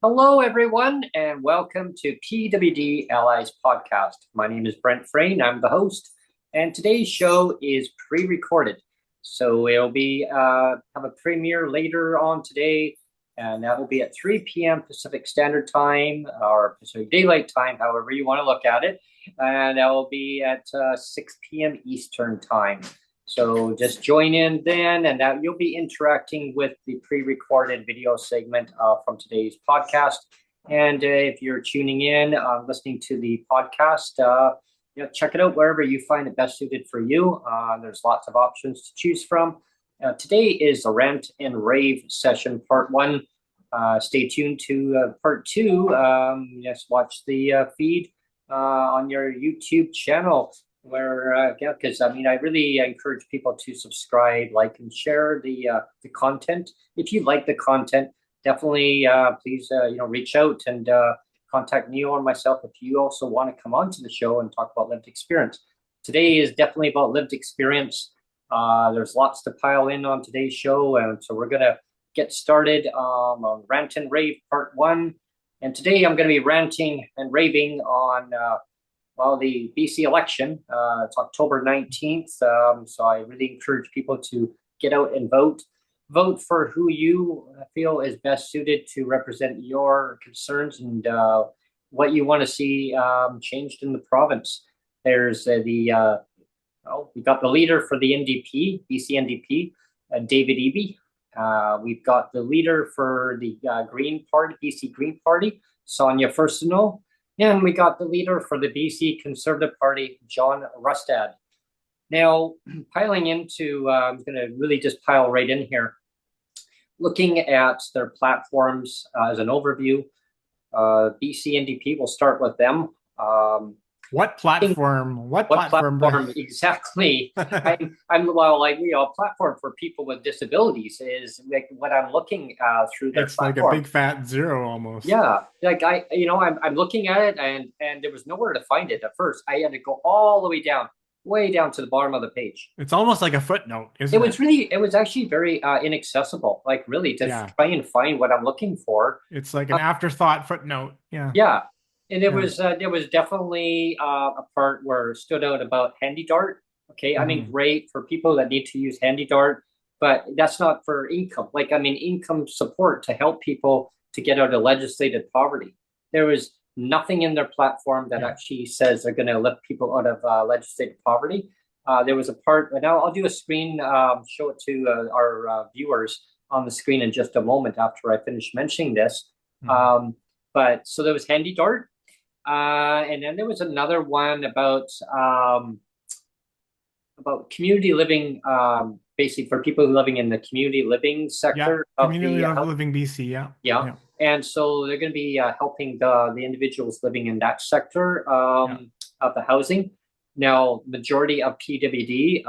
Hello, everyone, and welcome to PWD Allies podcast. My name is Brent Frain. I'm the host, and today's show is pre-recorded, so it'll be have a premiere later on today, and that will be at 3 p.m. Pacific Standard Time or Pacific Daylight Time, however you want to look at it, and that will be at 6 p.m. Eastern Time. So just join in then, and that you'll be interacting with the pre-recorded video segment from today's podcast. And if you're tuning in, listening to the podcast, check it out wherever you find it best suited for you. There's lots of options to choose from. Today is the Rant and Rave session, part one. Stay tuned to part two. Just watch the feed on your YouTube channel where because I really encourage people to subscribe, like, and share the content. If you like the content, definitely please reach out and contact Neil or myself if you also want to come onto the show and talk about lived experience. Today is definitely about lived experience. There's lots to pile in on today's show, and so we're gonna get started on Rant and Rave part one. And today I'm going to be ranting and raving on the BC election. It's October 19th. So I really encourage people to get out and vote. Vote for who you feel is best suited to represent your concerns and what you want to see changed in the province. There's we got the leader for the NDP, BC NDP, David Eby. We've got the leader for the Green Party, BC Green Party, Sonia Furstenau. And we got the leader for the BC Conservative Party, John Rustad. Now, piling into, I'm going to really just pile right in here. Looking at their platforms as an overview, BC NDP, we'll start with them. What platform? What platform exactly? I'm platform for people with disabilities is like what I'm looking through their It's platform. like a big fat zero almost. Yeah, like I'm looking at it and there was nowhere to find it at first. I had to go all the way down to the bottom of the page. It's almost like a footnote, isn't it? It was actually very inaccessible. Like really to Yeah. try and find what I'm looking for. It's like an afterthought footnote. Yeah. Yeah, and Yeah. there was definitely a part where it stood out about Handy Dart. Okay, I mean, great for people that need to use Handy Dart, but that's not for income. Like, I mean, income support to help people to get out of legislated poverty. There was nothing in their platform that actually says they're going to lift people out of legislated poverty. There was a part, and I'll do a screen, show it to our viewers on the screen in just a moment after I finish mentioning this. But so there was Handy Dart. And then there was another one about community living, basically for people living in the community living sector of Community the living BC. Yeah. yeah. And so they're going to be helping the individuals living in that sector of the housing. Now, majority of PWD,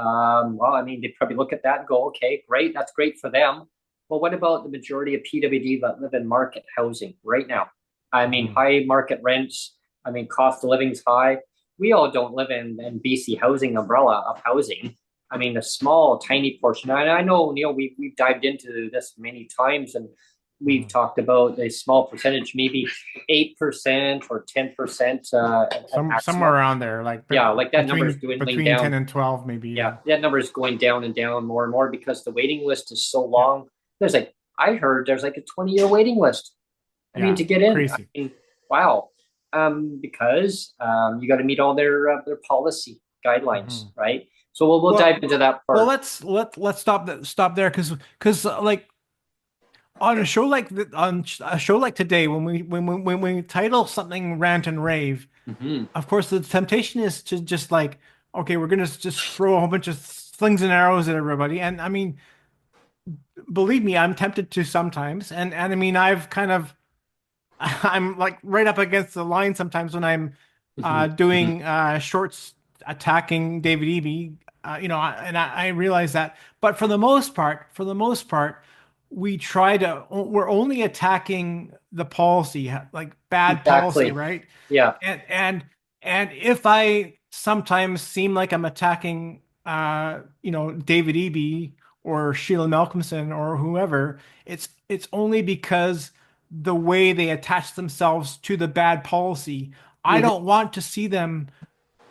they probably look at that and go, okay, great, that's great for them. Well, what about the majority of PWD that live in market housing right now? I mean, high market rents. I mean, cost of living's high. We all don't live in BC housing umbrella of housing. I mean, a small, tiny portion. And I know, Neil, we've dived into this many times, and we've talked about a small percentage, maybe 8% or 10%. Somewhere around there, like that number is dwindling between down. 10 and 12, maybe. Yeah, that number is going down and down more and more because the waiting list is so long. I heard there's like a 20-year waiting list. I mean, to get in. Crazy. I mean, wow. Because you got to meet all their policy guidelines, right? So we'll dive into that part. Well, let's stop there because like on a show like today when we title something Rant and Rave, of course the temptation is to just like, okay, we're gonna just throw a whole bunch of slings and arrows at everybody, and I mean, believe me, I'm tempted to sometimes, and I mean, I'm like right up against the line sometimes when I'm doing shorts attacking David Eby, and I realize that. But for the most part, we're only attacking the policy, like bad policy, right? Yeah. And if I sometimes seem like I'm attacking, David Eby or Sheila Malcolmson or whoever, it's only because the way they attach themselves to the bad policy. I Mhm. don't want to see them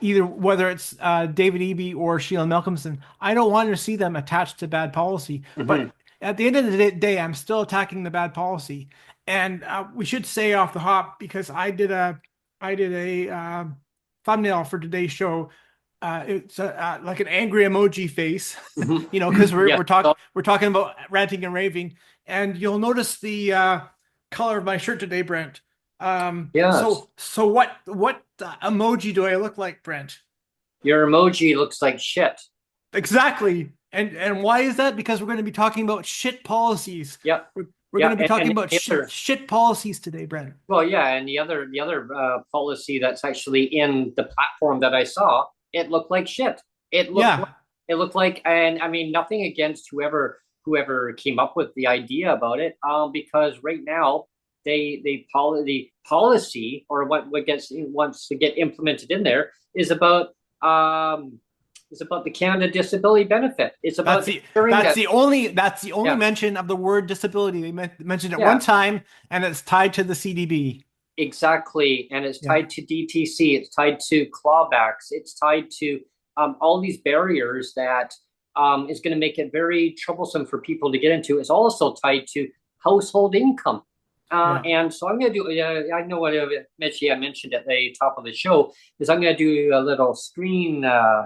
either, whether it's David Eby or Sheila Malcolmson. I don't want to see them attached to bad policy. But Mhm. at the end of the day, I'm still attacking the bad policy. And we should say off the hop, because I did a thumbnail for today's show. It's like an angry emoji face, Mhm. because we're Yes. we're talking we're talking about ranting and raving, and you'll notice the color of my shirt today, Brent. Yes. So what emoji do I look like, Brent? Your emoji looks like shit. Exactly. And why is that? Because we're going to be talking about shit policies. Yep. We're going Yeah. to be talking And about the other, shit policies today, Brent. well, yeah, and the other policy that's actually in the platform that I saw, it looked like shit. It looked like, Yeah. it looked like, and I mean nothing against whoever came up with the idea about it, because right now the policy, or what gets wants to get implemented in there um is about the Canada Disability Benefit. It's That's about the ensuring that's that, the only that's the only yeah, mention of the word disability. They mentioned it one yeah. time, and it's tied to the CDB. Exactly. And it's Yeah. tied to DTC, it's tied to clawbacks, it's tied to all these barriers that is going to make it very troublesome for people to get into. It's also tied to household income. Yeah. And so I'm going to do, I know what Mitchie, I mentioned at the top of the show, is I'm going to do a little screen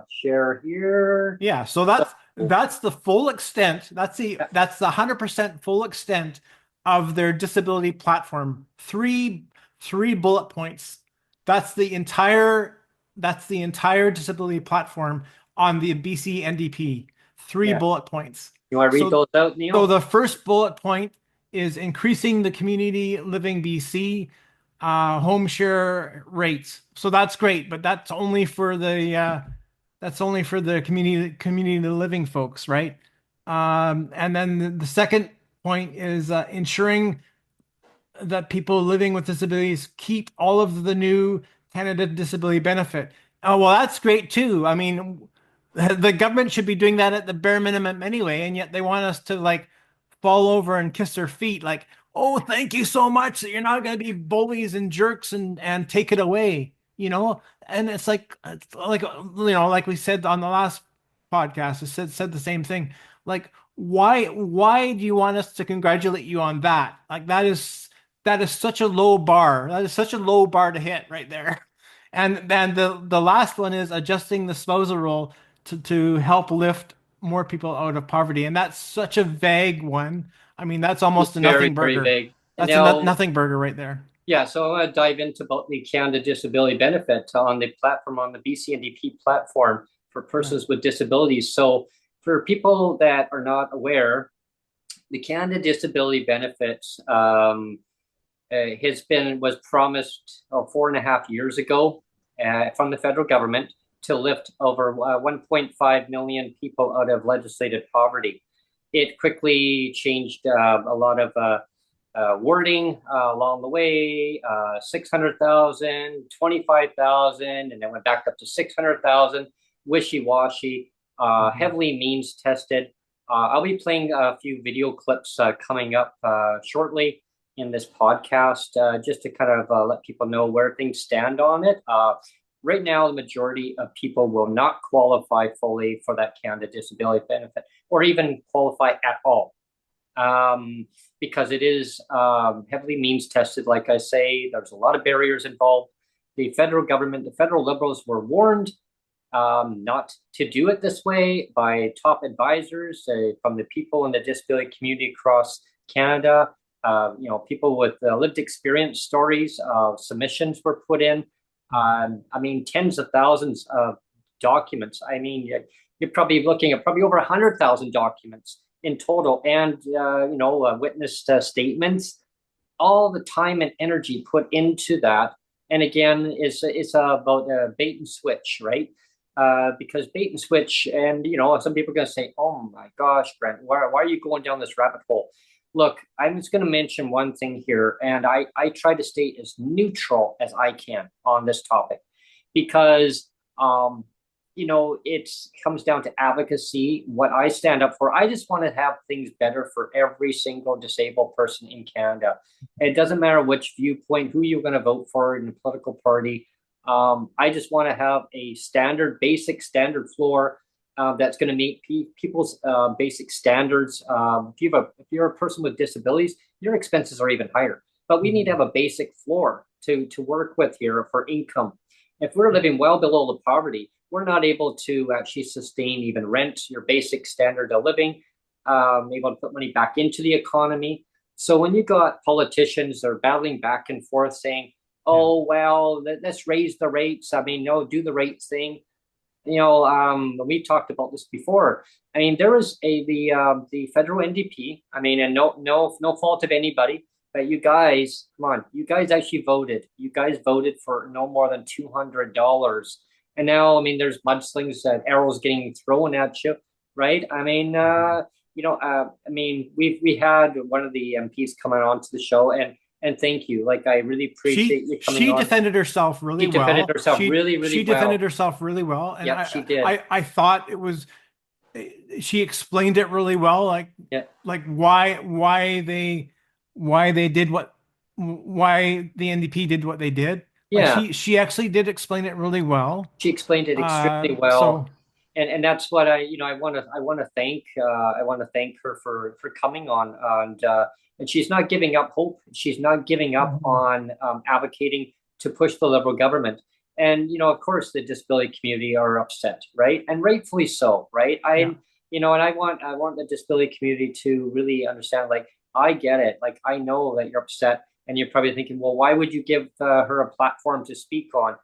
share here. Yeah, so So, that's the full extent. yeah, That's the 100% full extent of their disability platform. Three bullet points. That's the entire that's the entire disability platform on the BC NDP. Three yeah. bullet points. You want to read So those out, so Neil? the first bullet point is increasing the community living BC home share rates. So that's great, but that's only for the community living folks, right? And then the second point is ensuring that people living with disabilities keep all of the new Canada Disability Benefit. Oh, well, that's great too. I mean, the government should be doing that at the bare minimum anyway, and yet they want us to like fall over and kiss their feet, like, oh, thank you so much that you're not going to be bullies and jerks and take it away, you know? And like we said on the last podcast, it said the same thing. Like, why do you want us to congratulate you on that? Like that is such a low bar. That is such a low bar to hit right there. And then the last one is adjusting the spousal role to help lift more people out of poverty. And that's such a vague one. I mean, that's almost a Very, nothing very burger. vague. And That's a now, nothing burger right there. yeah, so I want to dive into about the Canada Disability Benefit on the platform, on the BCNDP platform for Yeah. persons with disabilities. So for people that are not aware, the Canada Disability Benefit was promised 4.5 years ago from the federal government to lift over 1.5 million people out of legislated poverty. It quickly changed a lot of wording along the way, 600,000, 25,000, and then went back up to 600,000, wishy-washy, Mhm. heavily means tested. I'll be playing a few video clips coming up shortly in this podcast, just to kind of let people know where things stand on it. Right now, the majority of people will not qualify fully for that Canada Disability Benefit, or even qualify at all, because it is heavily means tested. Like I say, there's a lot of barriers involved. The federal government, the federal Liberals were warned not to do it this way by top advisors from the people in the disability community across Canada. People with lived experience stories, submissions were put in. I mean, tens of thousands of documents. I mean, you're probably looking at probably over 100,000 documents in total, and witness statements. All the time and energy put into that, and again, it's about bait and switch, right? Because bait and switch, and some people are going to say, "Oh my gosh, Brent, why are you going down this rabbit hole?" Look, I'm just going to mention one thing here, and I try to stay as neutral as I can on this topic, because it comes down to advocacy, what I stand up for. I just want to have things better for every single disabled person in Canada. It doesn't matter which viewpoint, who you're going to vote for in the political party. I just want to have a basic standard floor that's going to meet people's basic standards. If you're a person with disabilities, your expenses are even higher. But we need to have a basic floor to work with here for income. If we're living well below the poverty, we're not able to actually sustain even rent, your basic standard of living, able to put money back into the economy. So when you got politicians that are battling back and forth saying, oh, well, let's raise the rates. I mean, no, do the right thing. We talked about this before. I mean, there was the federal NDP. I mean, and no fault of anybody, but you guys, come on, you guys actually voted. You guys voted for no more than $200. And now, I mean, there's mudslings and arrows getting thrown at you, right? I mean, we had one of the MPs coming on to the show, and thank you. Like, I really appreciate you coming on. She defended herself really well. She defended herself really well. She defended herself really well. And she did. I thought it was, she explained it really well. Like why the NDP did what they did. Yeah. Like she actually did explain it really well. She explained it extremely well. And that's what I want to thank her for coming on, and she's not giving up hope. She's not giving up on advocating to push the Liberal government. And of course, the disability community are upset, right? And rightfully so, right? And I want the disability community to really understand. Like, I get it. Like, I know that you're upset, and you're probably thinking, well, why would you give her a platform to speak on?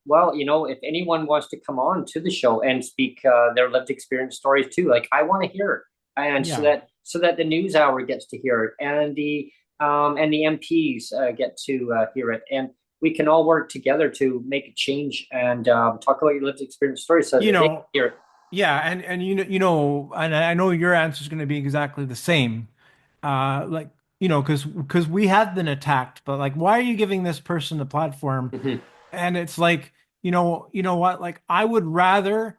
Well, if anyone wants to come on to the show and speak their lived experience stories too, like, I want to hear it, and so that the news hour gets to hear it, and the MPs get to hear it, and we can all work together to make a change and talk about your lived experience stories so that they can hear it. Yeah, and and I know your answer is going to be exactly the same. Because we have been attacked, but like, why are you giving this person a platform? And it's like, you know what? Like, I would rather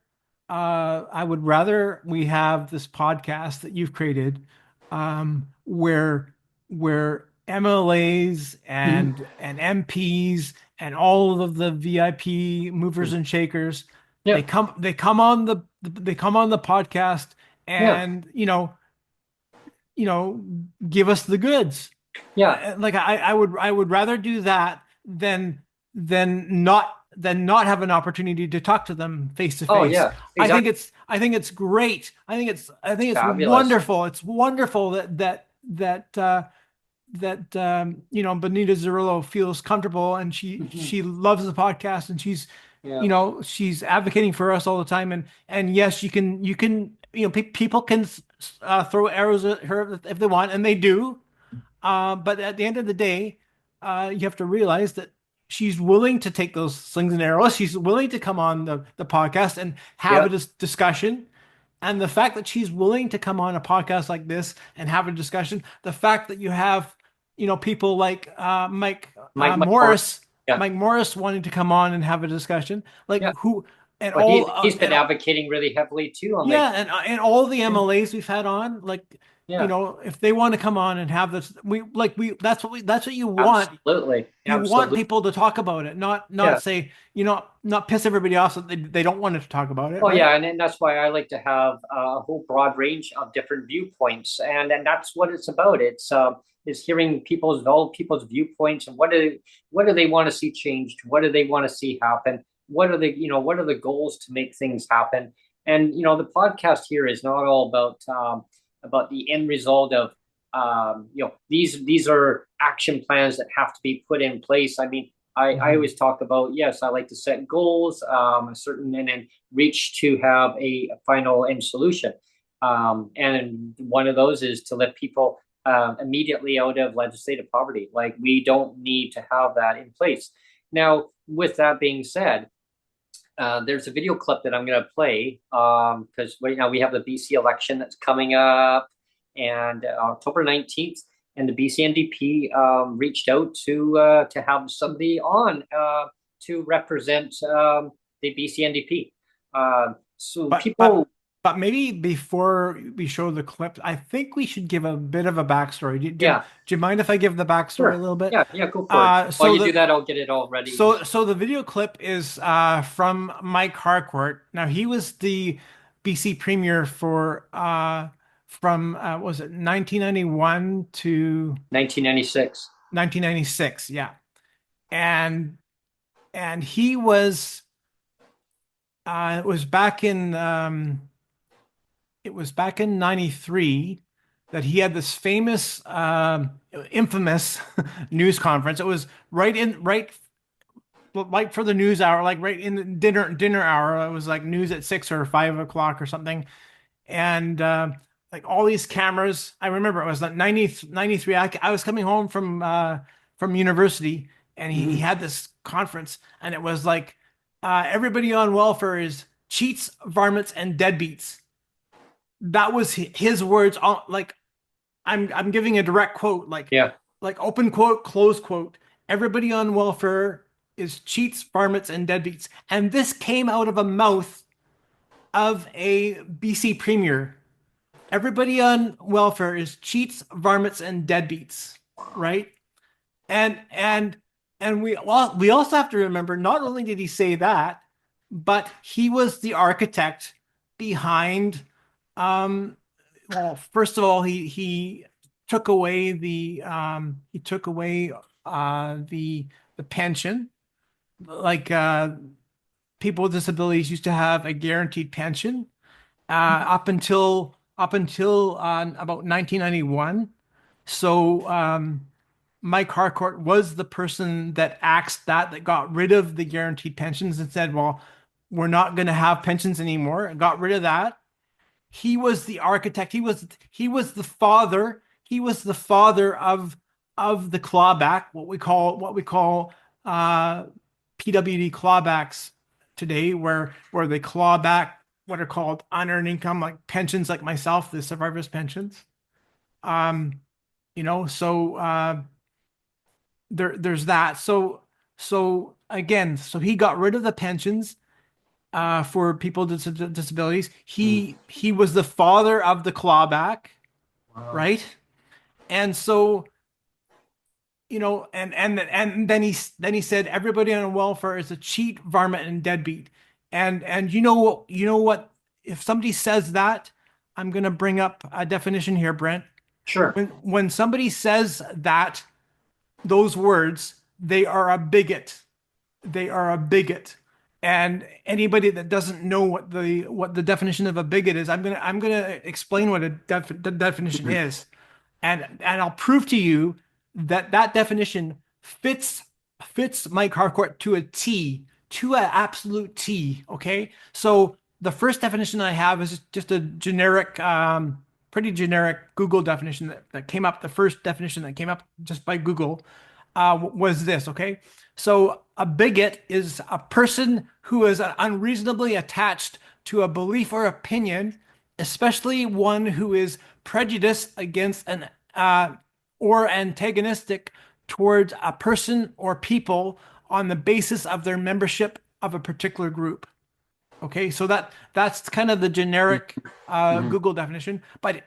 we have this podcast that you've created, where MLAs and MPs and all of the VIP movers and shakers, they come on the podcast and give us the goods. Yeah. Like, I would rather do that than not have an opportunity to talk to them face to face. Oh yeah, exactly. I think it's great. I think it's Fabulous. wonderful. It's wonderful that Benita Zerillo feels comfortable, and she loves the podcast, and she's she's advocating for us all the time. And yes, you can people can throw arrows at her if they want, and they do. But at the end of the day, you have to realize that she's willing to take those slings and arrows. She's willing to come on the podcast and have a discussion. And the fact that she's willing to come on a podcast like this and have a discussion, the fact that you have, people like Mike Morris, Mike Morris wanting to come on and have a discussion, he's been advocating really heavily too. And all the MLAs we've had on, if they want to come on and have this, that's what you want. Absolutely. You want people to talk about it, not say, not piss everybody off so they don't want to talk about it. Oh, right? Yeah. And that's why I like to have a whole broad range of different viewpoints. And that's what it's about. It's hearing all people's viewpoints, and what do they want to see changed? What do they want to see happen? What are the goals to make things happen? And, the podcast here is not all about the end result of, these are action plans that have to be put in place. I mean, I always talk about, yes, I like to set goals, and then reach to have a final end solution. And one of those is to lift people immediately out of legislative poverty. Like, we don't need to have that in place. Now, with that being said, there's a video clip that I'm going to play because right now we have the BC election that's coming up, and October 19th, and the BC NDP reached out to have somebody on to represent the BC NDP. So But but people, but maybe before we show the clip, I think we should give a bit of a backstory. yeah, Do you mind if I give the backstory a sure. little bit? Yeah, yeah, go for it. While So you do that, I'll get it all ready. the video clip is from Mike Harcourt. Now he was the BC premier for from was it 1991 to 1996. 1996? Yeah, and he was it was back in it was back in 93 that he had this famous infamous news conference. It was right for the news hour, like right in the dinner hour. It was like news at 6 or 5 o'clock or something, and like all these cameras. I remember it was like 93. I was coming home from university, and he Hmm. had this conference, and it was like everybody on welfare is cheats, varmints, and deadbeats. That was his words. Like I'm giving a direct quote, Yeah. like open quote, close quote. Everybody on welfare is cheats, varmints, and deadbeats. And this came out of a mouth of a BC premier. Everybody on welfare is cheats, varmints, and deadbeats, right? And and we also have to remember, not only did he say that, but he was the architect behind well, first of all, he took away the pension. Like people with disabilities used to have a guaranteed pension up until about 1991. So Mike Harcourt was the person that axed that got rid of the guaranteed pensions and said, well, we're not going to have pensions anymore, and got rid of that. He was the architect. He was the father. He was the father of the clawback, what we call uh, PWD clawbacks today, where they claw back what are called unearned income, like pensions, like myself, the survivors pensions. Um, so there's that. So again, so he got rid of the pensions for people with disabilities. Mm. He was the father of the clawback, Wow. right? And so and then he said everybody on welfare is a cheat, varmint, and deadbeat. And you know what? If somebody says that, I'm going to bring up a definition here, Brent. Sure. When somebody says that those words, they are a bigot. They are a bigot. And anybody that doesn't know what the definition of a bigot is, I'm gonna explain what the definition Mhm. is, and I'll prove to you that that definition fits Mike Harcourt to a T, to an absolute T. Okay, so the first definition I have is just a generic, pretty generic Google definition that came up. The first definition that came up just by Google was this. Okay, so a bigot is a person who is unreasonably attached to a belief or opinion, especially one who is prejudiced against an or antagonistic towards a person or people on the basis of their membership of a particular group. Okay, so that's kind of the generic Mhm. Google definition. But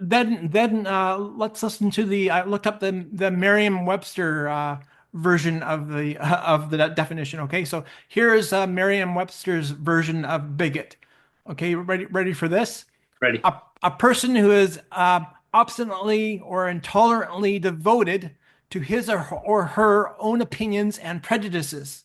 then let's listen to the. I looked up the Merriam-Webster version of the definition. Okay, so here's Merriam-Webster's version of bigot. Okay, ready for this? Ready. A person who is obstinately or intolerantly devoted to his or her own opinions and prejudices.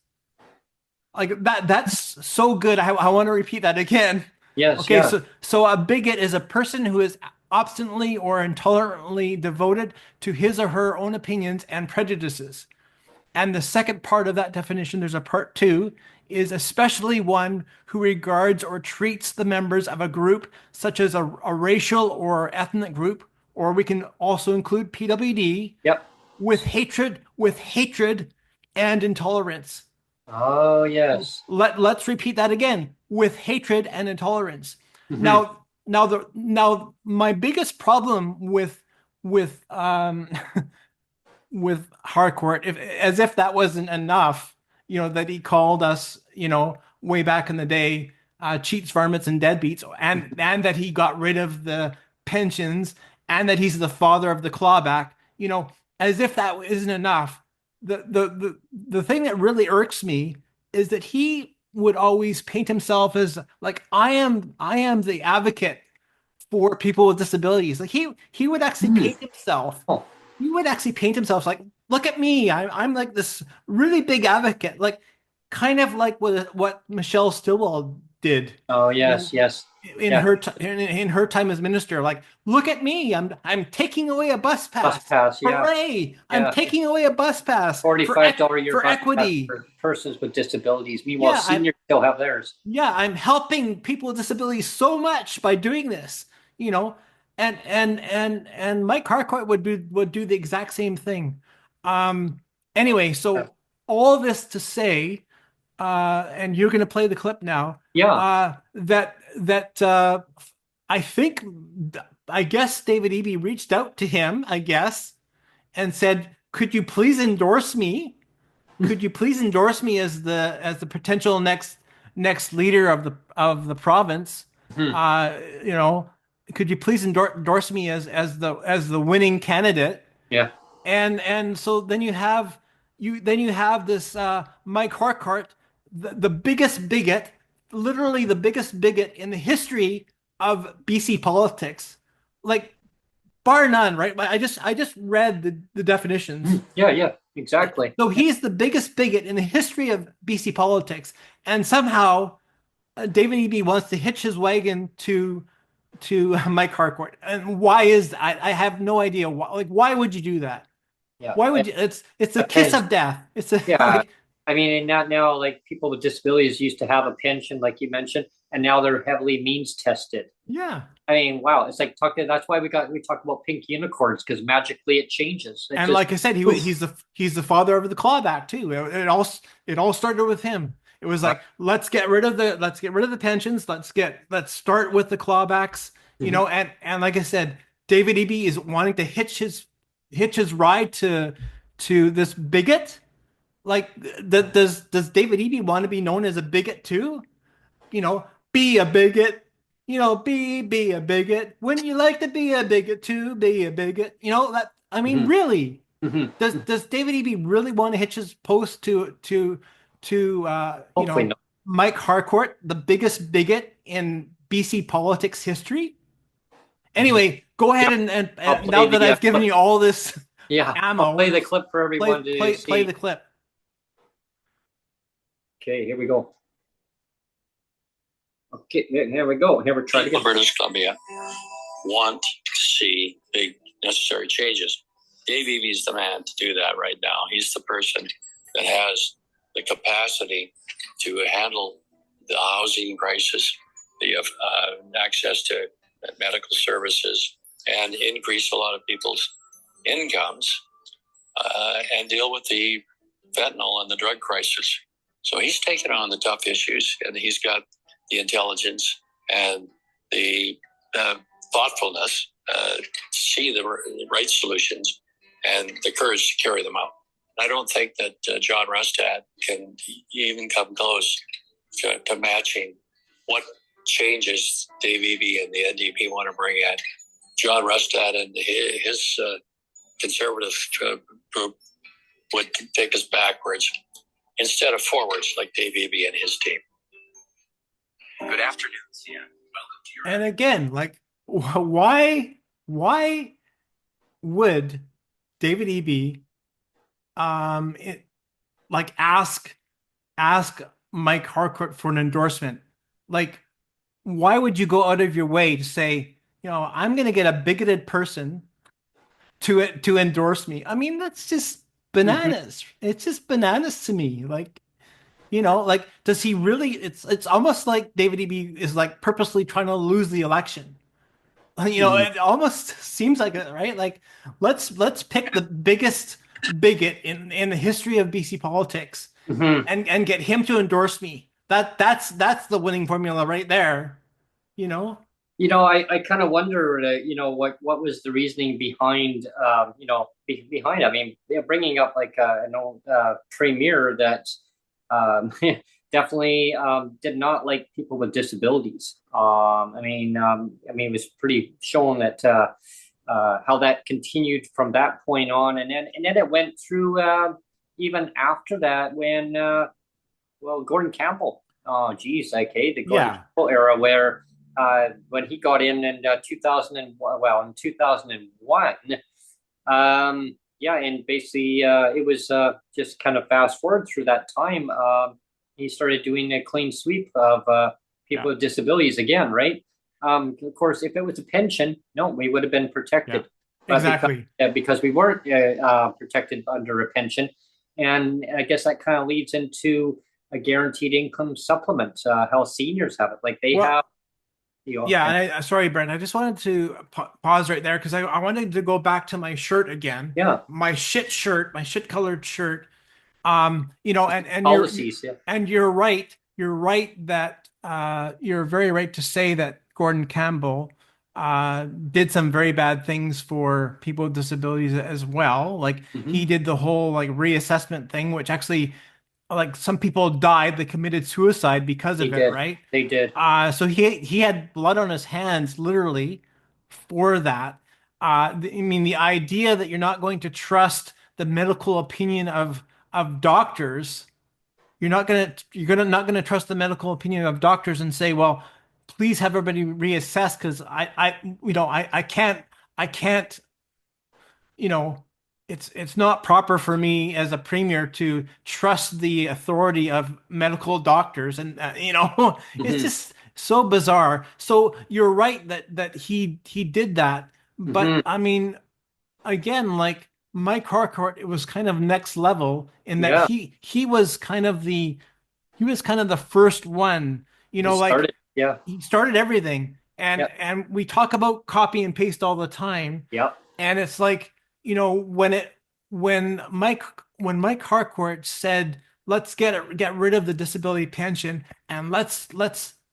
Like that's so good. I want to repeat that again. Yes, Okay, yeah. so a bigot is a person who is obstinately or intolerantly devoted to his or her own opinions and prejudices. And the second part of that definition, there's a part two, is especially one who regards or treats the members of a group, such as a racial or ethnic group, or we can also include PWD, Yep. with hatred and intolerance. Oh, yes. Let's repeat that again, with hatred and intolerance. Hmm. Now my biggest problem with with Harcourt, if as if that wasn't enough, that he called us, way back in the day, cheats, varmints, and deadbeats, and that he got rid of the pensions, and that he's the father of the clawback. As if that isn't enough. The thing that really irks me is that he would always paint himself as like I am the advocate for people with disabilities. Like he would actually paint himself. Oh, He would actually paint himself like, look at me. I'm like this really big advocate, like kind of like what Michelle Stilwell did, oh you know, yes, yes, in yeah. her time as minister. Like, look at me. I'm taking away a bus Bus pass. pass, yeah, Hooray! I'm yeah. taking away a bus pass $45 year for bus pass equity. for persons with disabilities. Meanwhile, Yeah, seniors still have theirs. I'm helping people with disabilities so much by doing this, you know, and Mike Harcourt would do the exact same thing. Um, anyway, Yeah, so all this to say, and you're going to play the clip now, yeah. that I think, I guess David Eby reached out to him, I guess, and said, "Could you please endorse me? Could you please endorse me as the potential next leader of the province? Mhm. Uh, you know, could you please endorse me as the winning candidate?" Yeah. And so then you have this Mike Harcourt, the biggest bigot, literally the biggest bigot in the history of BC politics, like bar none, right? I just read the definitions. Yeah, yeah, exactly. So he's the biggest bigot in the history of BC politics, and somehow David Eby wants to hitch his wagon to Mike Harcourt. And why is that? I have no idea. Why would you do that? Yeah. Why would you? It's a kiss Because of death. It's a yeah, like I mean, and not now, like people with disabilities used to have a pension, like you mentioned, and now they're heavily means tested. yeah. I mean, wow, it's like talking. That's why we talk about pink unicorns because magically it changes. It And just like I said, poof. he's the father of the clawback too. It all started with him. It was Right. like let's get rid of the pensions. Let's start with the clawbacks. Mhm. And like I said, David Eby is wanting to hitch his ride to this bigot. Like, does David Eby want to be known as a bigot too? Be a bigot. Be a bigot. Wouldn't you like to be a bigot too? Be a bigot. That, I mean, Mhm. really, Mhm. does David Eby really want to hitch his post to Hopefully not. Mike Harcourt, the biggest bigot in BC politics history? Mhm. Anyway, go Yeah, ahead and, I'll now play that the I've given clip. you all this Yeah, I'll ammo, play the clip for play everyone to play see. the clip. Okay, here we go. Okay, here we go. Here we try to get British Columbia want to see big necessary changes. Dave Evy's the man to do that right now. He's the person that has the capacity to handle the housing crisis, the access to medical services, and increase a lot of people's incomes, and deal with the fentanyl and the drug crisis. So he's taken on the tough issues, and he's got the intelligence and the thoughtfulness to see the right solutions and the courage to carry them out. I don't think that John Rustad can even come close to matching what changes Dave Eby and the NDP want to bring in. John Rustad and his conservative group would take us backwards instead of forwards like Dave Eby and his team. Good afternoon, yeah. Welcome to your. And again, like, why would David Eby like ask Mike Harcourt for an endorsement? Like, why would you go out of your way to say, I'm going to get a bigoted person to endorse me? I mean, that's just Mhm. bananas. It's just bananas to me. Like, like, does he really? It's almost like David Eby is like purposely trying to lose the election. Mhm. It almost seems like it, right? Like, let's pick the biggest bigot in the history of BC politics Mhm. and get him to endorse me. That's the winning formula right there. You know? I kind of wonder, what was the reasoning behind, behind. I mean, they're bringing up like an old premier that definitely did not like people with disabilities. It was pretty shown that how that continued from that point on, and then it went through even after that when Gordon Campbell. Oh, geez, okay, the Gordon Campbell era where when he got in 2000 and in 2001. And basically it was just kind of fast forward through that time. He started doing a clean sweep of people with disabilities again, right? Of course, if it was a pension, no, we would have been protected. But exactly. Because we weren't protected under a pension. And I guess that kind of leads into a guaranteed income supplement. How seniors have it. Like they have. And sorry, Brent, I just wanted to pause right there because I wanted to go back to my shirt again. Yeah. My shit shirt, my shit colored shirt. And policies, and you're right. You're right that you're very right to say that Gordon Campbell did some very bad things for people with disabilities as well. Like he did the whole like reassessment thing, which actually like some people died, they committed suicide because of it, right? They did. So he had blood on his hands literally for that. The idea that you're not going to trust the medical opinion of doctors, you're not gonna trust the medical opinion of doctors and say, well, please have everybody reassessed because I can't, it's not proper for me as a premier to trust the authority of medical doctors, and it's just so bizarre. So you're right that he did that, but I mean, again, like Mike Harcourt, it was kind of next level in that he was kind of the first one, he started everything, and we talk about copy and paste all the time. And it's like, when Mike Harcourt said, let's get rid of the disability pension and let's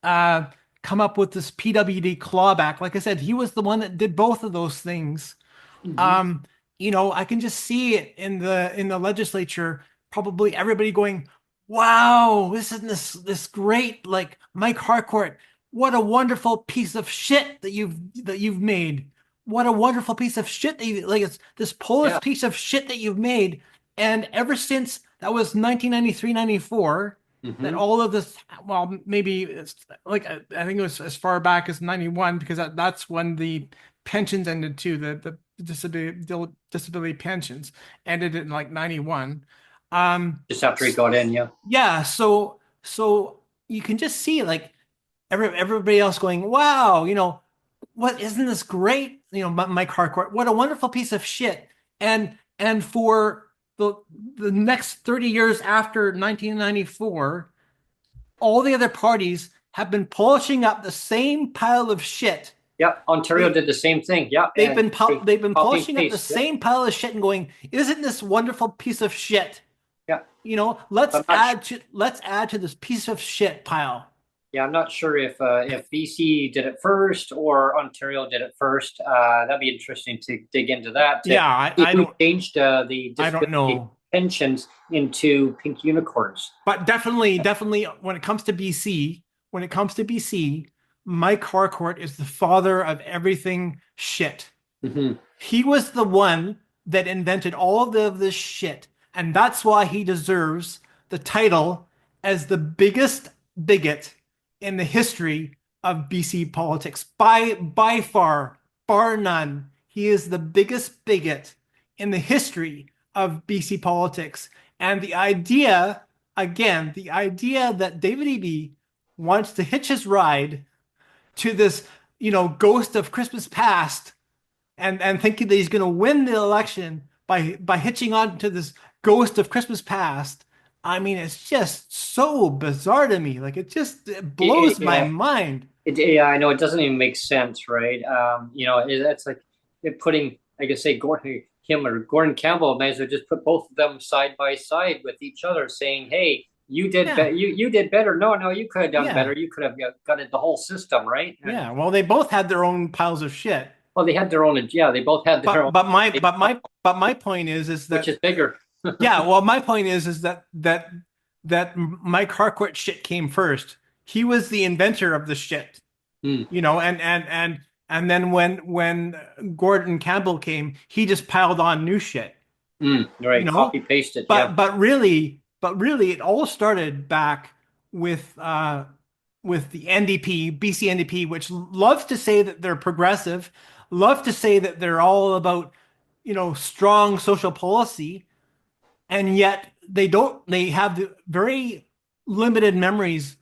come up with this PWD clawback. Like I said, he was the one that did both of those things. I can just see it in the legislature, probably everybody going, wow, this is this great, like Mike Harcourt, what a wonderful piece of shit that you've made. What a wonderful piece of shit that it's this Polish piece of shit that you've made. And ever since that was 1993, 94, that all of this, well, maybe it's like, I think it was as far back as 91, because that's when the pensions ended too. The disability pensions ended in like 91. Just after he got in, So you can just see like everybody else going, wow, what, isn't this great? Mike Harcourt, what a wonderful piece of shit. And for the next 30 years after 1994, all the other parties have been polishing up the same pile of shit. Ontario did the same thing. They've been polishing up the same pile of shit and going, isn't this wonderful piece of shit? Let's add to this piece of shit pile. I'm not sure if BC did it first or Ontario did it first. That'd be interesting to dig into that. I don't changed the disability pensions into pink unicorns. But definitely, when it comes to BC, Mike Harcourt is the father of everything shit. He was the one that invented all of this shit, and that's why he deserves the title as the biggest bigot in the history of BC politics. By far, bar none, he is the biggest bigot in the history of BC politics. And the idea that David Eby wants to hitch his ride to this, ghost of Christmas past, and thinking that he's going to win the election by hitching on to this ghost of Christmas past. I mean, it's just so bizarre to me. Like, it blows my mind. I know, it doesn't even make sense, right? It's like putting, I guess, say Gordon Campbell, may as well just put both of them side by side with each other, saying, "Hey, you did you did better. No, you could have done better. You could have gutted the whole system, right?" Well, they both had their own piles of shit. Well, they had their own. They both had their own. But my point is that which is bigger. My point is that that Mike Harcourt shit came first. He was the inventor of the shit, Mm. you know, and then when Gordon Campbell came, he just piled on new shit, Mm. you Right. know. Copy pasted. Yeah. But really, it all started back with the NDP, BC NDP, which loves to say that they're progressive, love to say that they're all about, you know, strong social policy, and yet they don't. They have the very limited memories.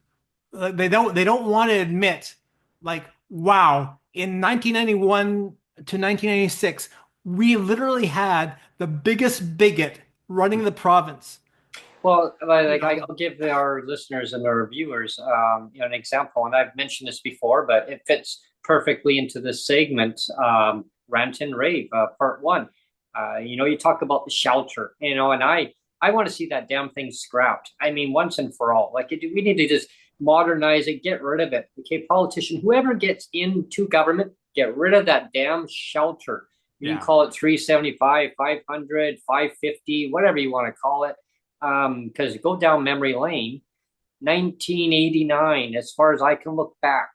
They don't want to admit, like, wow, in 1991 to 1996, we literally had the biggest bigot running the province. Well, You like know, I'll give our listeners and our viewers, an example, and I've mentioned this before, but it fits perfectly into this segment. Rant and Rave, part one. You talk about the shelter, and I want to see that damn thing scrapped. I mean, once and for all. Like we need to just modernize it, get rid of it. Okay, politician, whoever gets into government, get rid of that damn shelter. You can yeah. call it 375, 500, 550, whatever you want to call it. Because go down memory lane, 1989, as far as I can look back,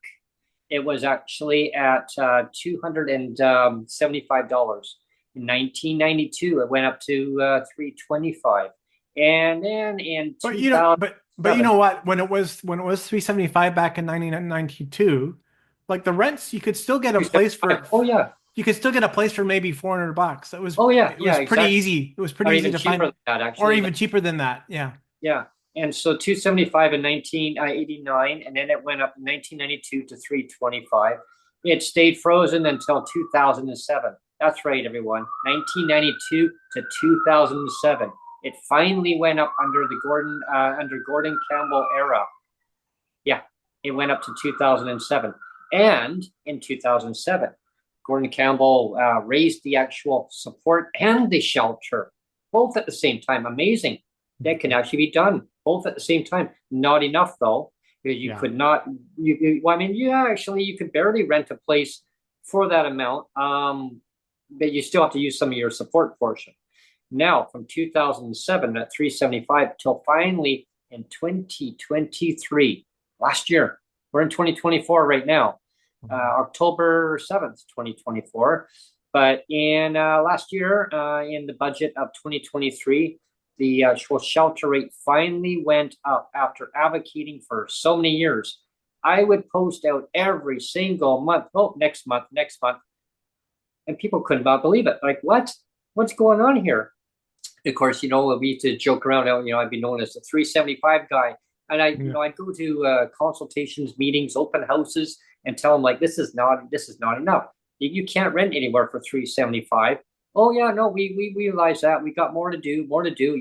it was actually at $275. In 1992, it went up to 325, and then in But 2007, you know what? When it was 375 back in 1992, like the rents, oh yeah, you could still get a place for maybe $400. oh yeah, It yeah, was pretty exactly, easy. It was or pretty easy even to cheaper find, than that or actually. even cheaper than that. Yeah. Yeah. And so 275 in 1989, and then it went up in 1992 to 325. It stayed frozen until 2007. That's right, everyone. 1992 to 2007. It finally went up under Gordon Campbell era. Yeah, it went up to 2007. And in 2007, Gordon Campbell raised the actual support and the shelter both at the same time. Amazing. That can actually be done both at the same time. Not enough though, because you Yeah. could not. Well, I mean, yeah, actually, you could barely rent a place for that amount, but you still have to use some of your support portion. Now, from 2007 at 375 till finally in 2023, last year, we're in 2024 right now, October 7th, 2024. But in last year, in the budget of 2023, the actual shelter rate finally went up after advocating for so many years. I would post out every single month, next month, and people couldn't believe it. Like, what? What's going on here? Of course, we used to joke around. I'd be known as the 375 guy, and I'd go to consultations, meetings, open houses, and tell them like, this is not enough. You can't rent anywhere for 375. Oh yeah, no, we realize that we got more to do.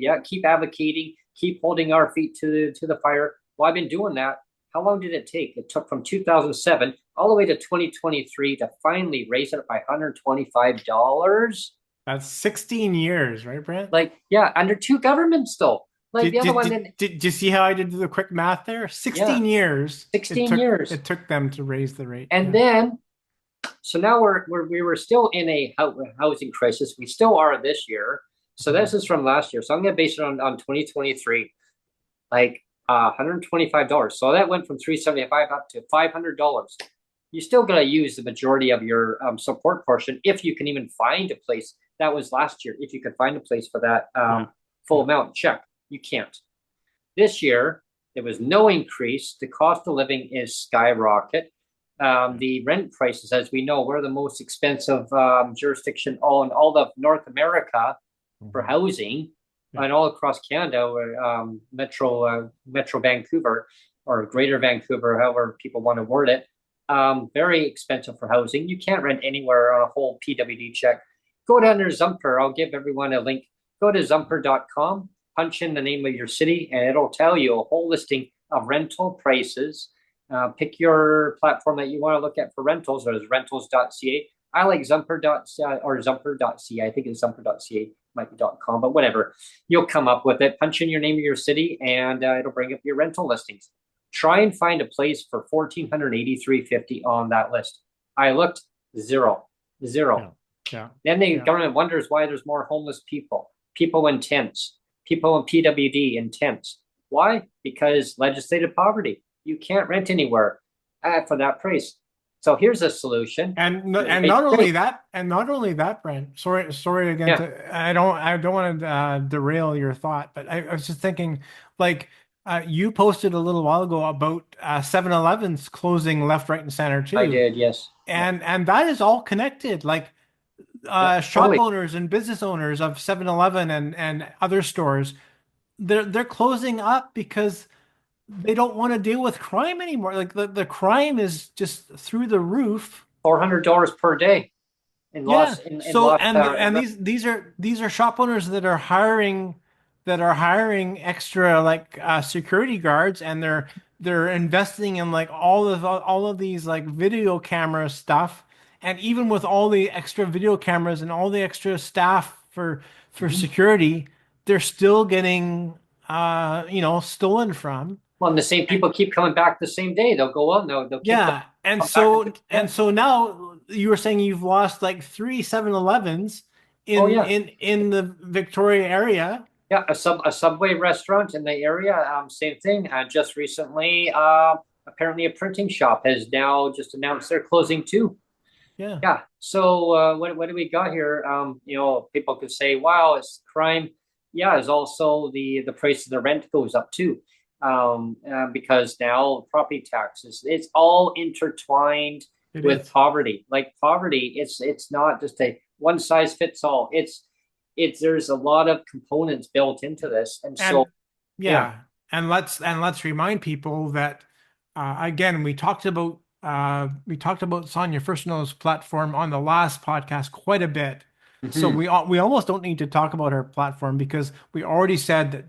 Yeah, keep advocating, keep holding our feet to the fire. Well, I've been doing that. How long did it take? It took from 2007 all the way to 2023 to finally raise it by $125. That's 16 years, right, Brent? Like, yeah, under two governments though. Like Did, the other did, one did, didn't. did you see how I did the quick math there? 16 years. 16 years. It took them to raise the rate. And then, so now we were still in a housing crisis. We still are this year. So this is from last year. So I'm going to base it on 2023, like $125. So that went from 375 up to $500. You still got to use the majority of your support portion if you can even find a place. That was last year. If you could find a place for that full amount, check. You can't. This year, there was no increase. The cost of living is skyrocket. The rent prices, as we know, we're the most expensive jurisdiction in all of North America for housing, and all across Canada, where Metro Vancouver or Greater Vancouver, however people want to word it, very expensive for housing. You can't rent anywhere on a whole PWD check. Go to under Zumper. I'll give everyone a link. Go to zumper.com, punch in the name of your city, and it'll tell you a whole listing of rental prices. Pick your platform that you want to look at for rentals. There's rentals.ca. I like Zumper.ca or Zumper.ca. I think it's Zumper.ca, might be .com, but whatever. You'll come up with it. Punch in your name of your city, and it'll bring up your rental listings. Try and find a place for $1,483.50 on that list. I looked, zero. Yeah. Then the government wonders why there's more homeless people in tents, people in PWD in tents. Why? Because legislative poverty. You can't rent anywhere for that price. So here's a solution. And not only that, Brent. Sorry again. Yeah. I don't want to derail your thought, but I was just thinking, like, you posted a little while ago about 7-Elevens closing left, right, and center I too, did, yes. and that is all connected. Like, Yeah, shop totally. owners and business owners of 7-Eleven and other stores, they're closing up because they don't want to deal with crime anymore. Like the crime is just through the roof. $400 per day in Yeah. lost in So lost and these are shop owners that are hiring extra like security guards, and they're investing in like all of these like video camera stuff. And even with all the extra video cameras and all the extra staff for Mhm. security, they're still getting stolen from. Well, and the same people keep coming back the same day. They'll go on, they'll keep Yeah, come back the next day. and so now you were saying you've lost like three 7-Elevens Oh yeah. in the Victoria area. Yeah, a Subway restaurant in the area, same thing. Just recently, apparently a printing shop has now just announced they're closing too. Yeah. Yeah. So what do we got here? People could say, "Wow, it's crime." Yeah, it's also the price of the rent goes up too, because now property taxes. It's all intertwined It with is. poverty. Like poverty, it's not just a one size fits all. It's there's a lot of components built into this, and And so yeah. yeah, and let's remind people that again we talked about Sonia Furstenow's platform on the last podcast quite a bit. So Mhm. we almost don't need to talk about her platform because we already said that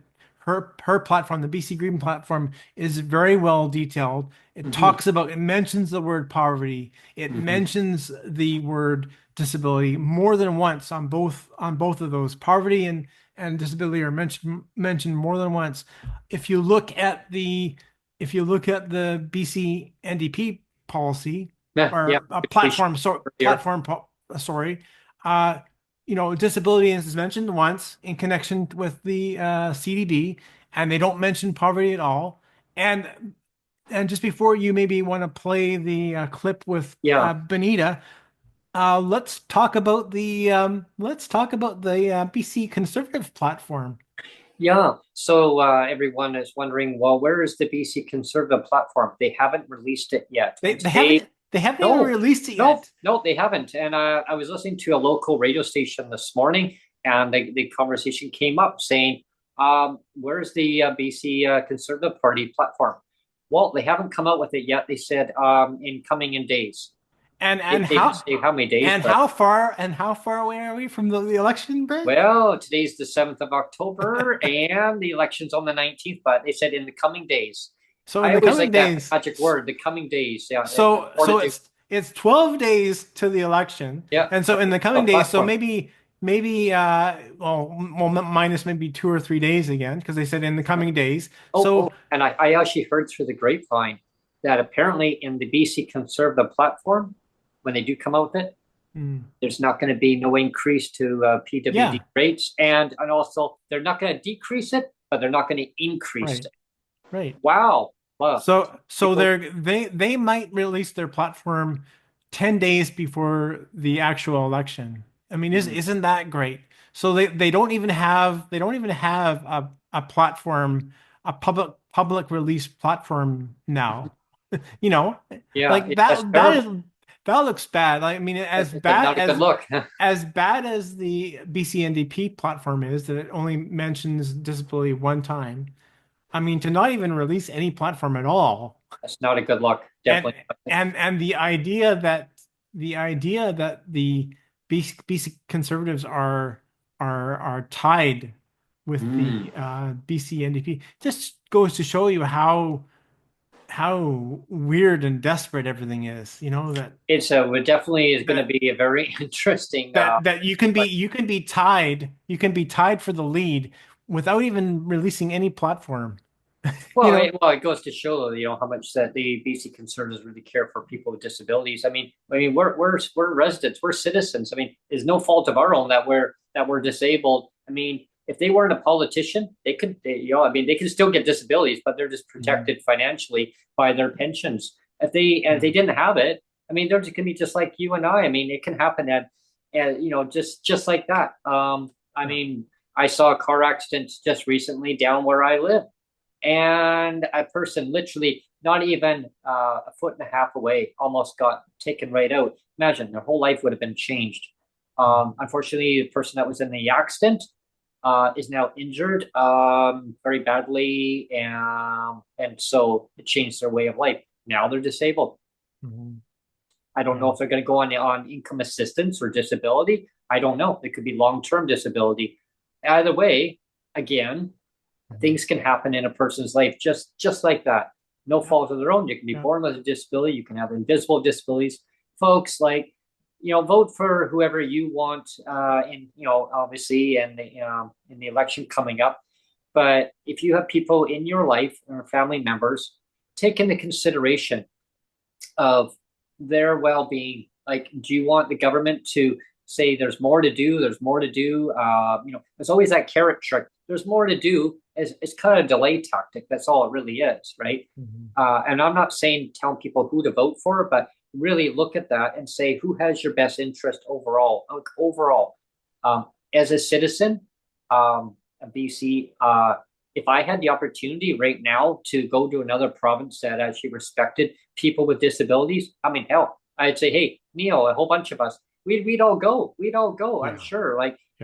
her platform, the BC Green platform, is very well detailed. Mhm. It mentions the word poverty. It Mhm. mentions the word disability more than once on both of those. Poverty and disability are mentioned more than once. If you look at the BC NDP policy Yeah, yeah. or a We should earlier. sorry, uh, disability is mentioned once in connection with the CDB, and they don't mention poverty at all. And just before you maybe want to play the clip with Yeah. Benita, let's talk about the BC Conservative platform. Yeah. So everyone is wondering, well, where is the BC Conservative platform? They haven't released it yet. They And they today, haven't they haven't even no, released it no, yet. no, they haven't. And I was listening to a local radio station this morning, and the conversation came up saying, where's the BC Conservative Party platform? Well, they haven't come out with it yet. They said in days. And They didn't say how many days, but how far away are we from the election, Brent? well, today's the 7th of October and the election's on the 19th, but they said in the coming days. So in I the always coming like that days, magic word, the coming days. Yeah, so it's 12 days to the election, yeah, and so in the a coming days, so platform. maybe minus maybe 2 or 3 days again, because they said in the coming days. Oh, So and I actually heard through the grapevine that apparently in the BC Conservative platform, when they do come out with it, there's not going to be no increase to PWD yeah, rates, and also they're not going to decrease it, but they're not going to increase right, it. right. Wow. Well, So people, they might release their platform 10 days before the actual election. I mean, mhm. isn't that great? So they don't even have a platform, a public release platform now. You know, Yeah, like that's that terrible. that looks bad. I mean, It's not a good look. as bad as the BCNDP platform is, that it only mentions disability one time. I mean, to not even release any platform at all, That's not a good look. and Definitely. and the idea that the BC conservatives are tied with Mm. the BC NDP just goes to show you how weird and desperate everything is. You know that It definitely is going to that be a very interesting. that you can be tied for the lead without even releasing any platform. You know, It goes to show, how much that the BC Conservatives really care for people with disabilities. I mean, we're residents, we're citizens. I mean, it's no fault of our own that we're disabled. I mean, if they weren't a politician, they could, they can still get disabilities, but they're just protected financially by their pensions. If they didn't have it, I mean, they're just going to be just like you and I. I mean, it can happen just like that. I mean, I saw a car accident just recently down where I live, and a person literally not even a foot and a half away almost got taken right out. Imagine their whole life would have been changed. Unfortunately, the person that was in the accident is now injured very badly, and so it changed their way of life. Now they're disabled. I don't know if they're going to go on income assistance or disability. I don't know. It could be long-term disability. Either way, again, things can happen in a person's life just like that. No fault of their own. You can be born with a disability. You can have invisible disabilities. Folks, vote for whoever you want obviously in the election coming up. But if you have people in your life or family members, take into consideration of their well-being. Like, do you want the government to say there's more to do? There's more to do. There's always that carrot trick. There's more to do. It's kind of a delay tactic. That's all it really is, right? And I'm not saying telling people who to vote for, but really look at that and say who has your best interest overall. As a citizen, BC, if I had the opportunity right now to go to another province that actually respected people with disabilities, I mean, hell, I'd say, hey, Neil, a whole bunch of us, we'd all go. I'm sure.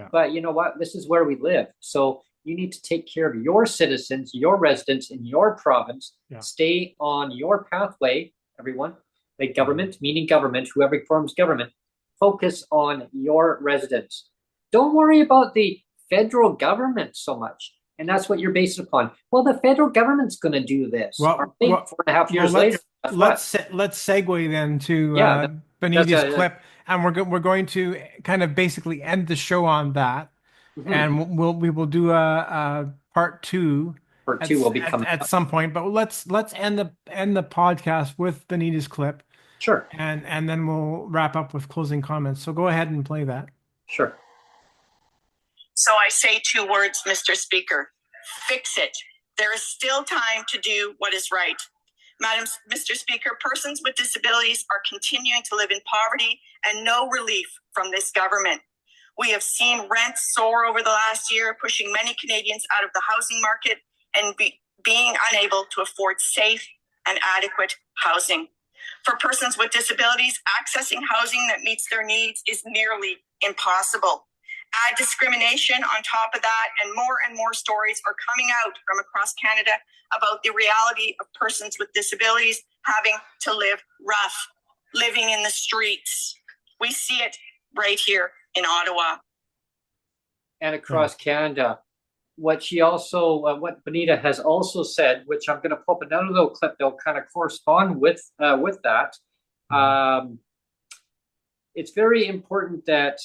But you know what? This is where we live. So you need to take care of your citizens, your residents in your province. Stay on your pathway, everyone. The government, meaning government, whoever forms government, focus on your residents. Don't worry about the federal government so much. And that's what you're based upon. Well, the federal government's going to do this. 4.5 years later. Let's segue then to Benita's clip, and we're going to kind of basically end the show on that, and we will do a part two. Part two will be coming at some point, but let's end the podcast with Benita's clip. Sure. And then we'll wrap up with closing comments. So go ahead and play that. Sure. So I say 2 words, Mr. Speaker. Fix it. There is still time to do what is right. Mr. Speaker, persons with disabilities are continuing to live in poverty and no relief from this government. We have seen rents soar over the last year, pushing many Canadians out of the housing market and being unable to afford safe and adequate housing. For persons with disabilities, accessing housing that meets their needs is nearly impossible. Add discrimination on top of that, and more stories are coming out from across Canada about the reality of persons with disabilities having to live rough, living in the streets. We see it right here in Ottawa. And across Canada. What Benita has also said, which I'm going to pull up another little clip that'll kind of correspond with that. It's very important that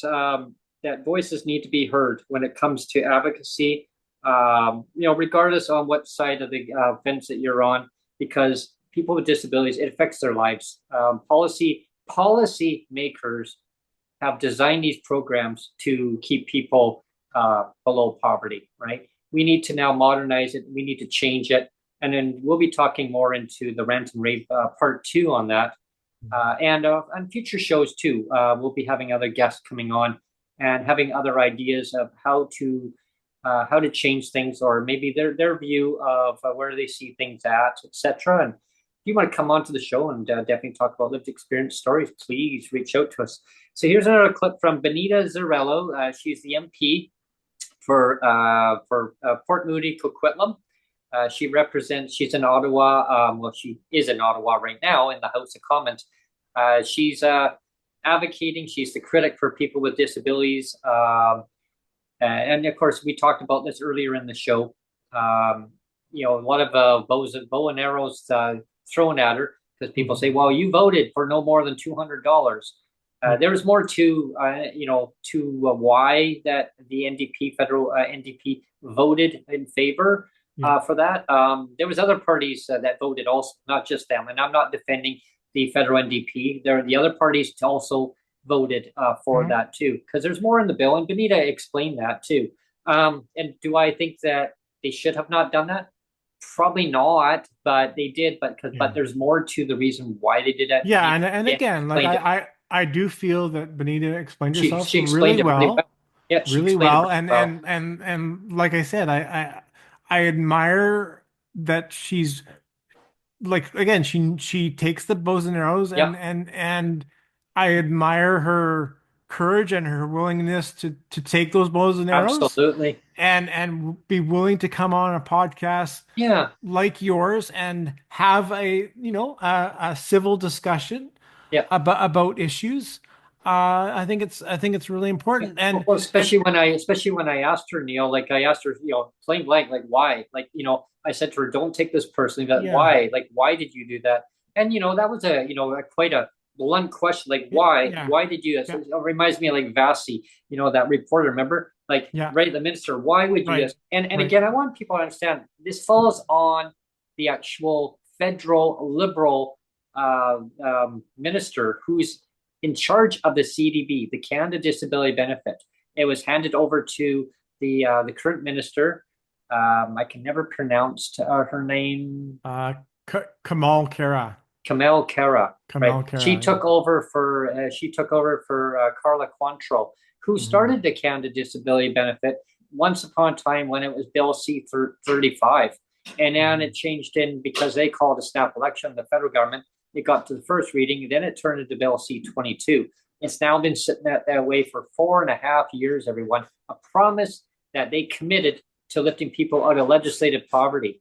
that voices need to be heard when it comes to advocacy, regardless on what side of the fence that you're on, because people with disabilities, it affects their lives. Policy makers have designed these programs to keep people below poverty, right? We need to now modernize it. We need to change it. And then we'll be talking more into the Rant and Rave part 2 on that. And on future shows too, we'll be having other guests coming on and having other ideas of how to change things, or maybe their view of where they see things at, etc. And if you want to come onto the show and definitely talk about lived experience stories, please reach out to us. So here's another clip from Benita Zarello. She's the MP for Port Moody, Coquitlam. She's in Ottawa. She is in Ottawa right now in the House of Commons. She's advocating. She's the critic for people with disabilities. And of course, we talked about this earlier in the show. A lot of bow and arrows thrown at her because people say, well, you voted for no more than $200. There's more to why that the NDP, federal NDP, voted in favor for that. There was other parties that voted also, not just them. And I'm not defending the federal NDP. The other parties also voted for that too, because there's more in the bill. And Benita explained that too. And do I think that they should have not done that? Probably not, but they did. But there's more to the reason why they did that. Yeah, Benita and again, like explained it. I do feel that Benita explained herself She really explained it really well. well, Yeah, she really explained it well, really well. and like I said, I admire that she's like, again, she takes the bows and arrows, Yeah, and I admire her courage and her willingness to take those bows and arrows absolutely. and be willing to come on a podcast Yeah, like yours and have a, a civil discussion yeah. about issues. I think it's really important. Well, And especially when I asked her, Neil, like I asked her, plain blank, like why? Like, I said to her, don't take this personally, but yeah, why? Like, why did you do that? And that was quite a blunt question. Like, why? yeah, Why did you? yeah, So it reminds me of like Vasi, that reporter, remember? Like, yeah, right, the minister, why would you right, this? And right. again, I want people to understand this falls on the actual federal liberal minister who's in charge of the CDB, the Canada Disability Benefit. It was handed over to the current minister. I can never pronounce her name. Kamal Kara, Kamel Kara, right? Kamal She Kara, yeah. took over for Carla Quantrill, who Mhm. started the Canada Disability Benefit once upon a time when it was Bill C-35, and then it Mhm. changed in because they called a snap election. The federal government, it got to the first reading, then it turned into Bill C-22. It's now been sitting that way for 4.5 years. Everyone, a promise that they committed to lifting people out of legislative poverty.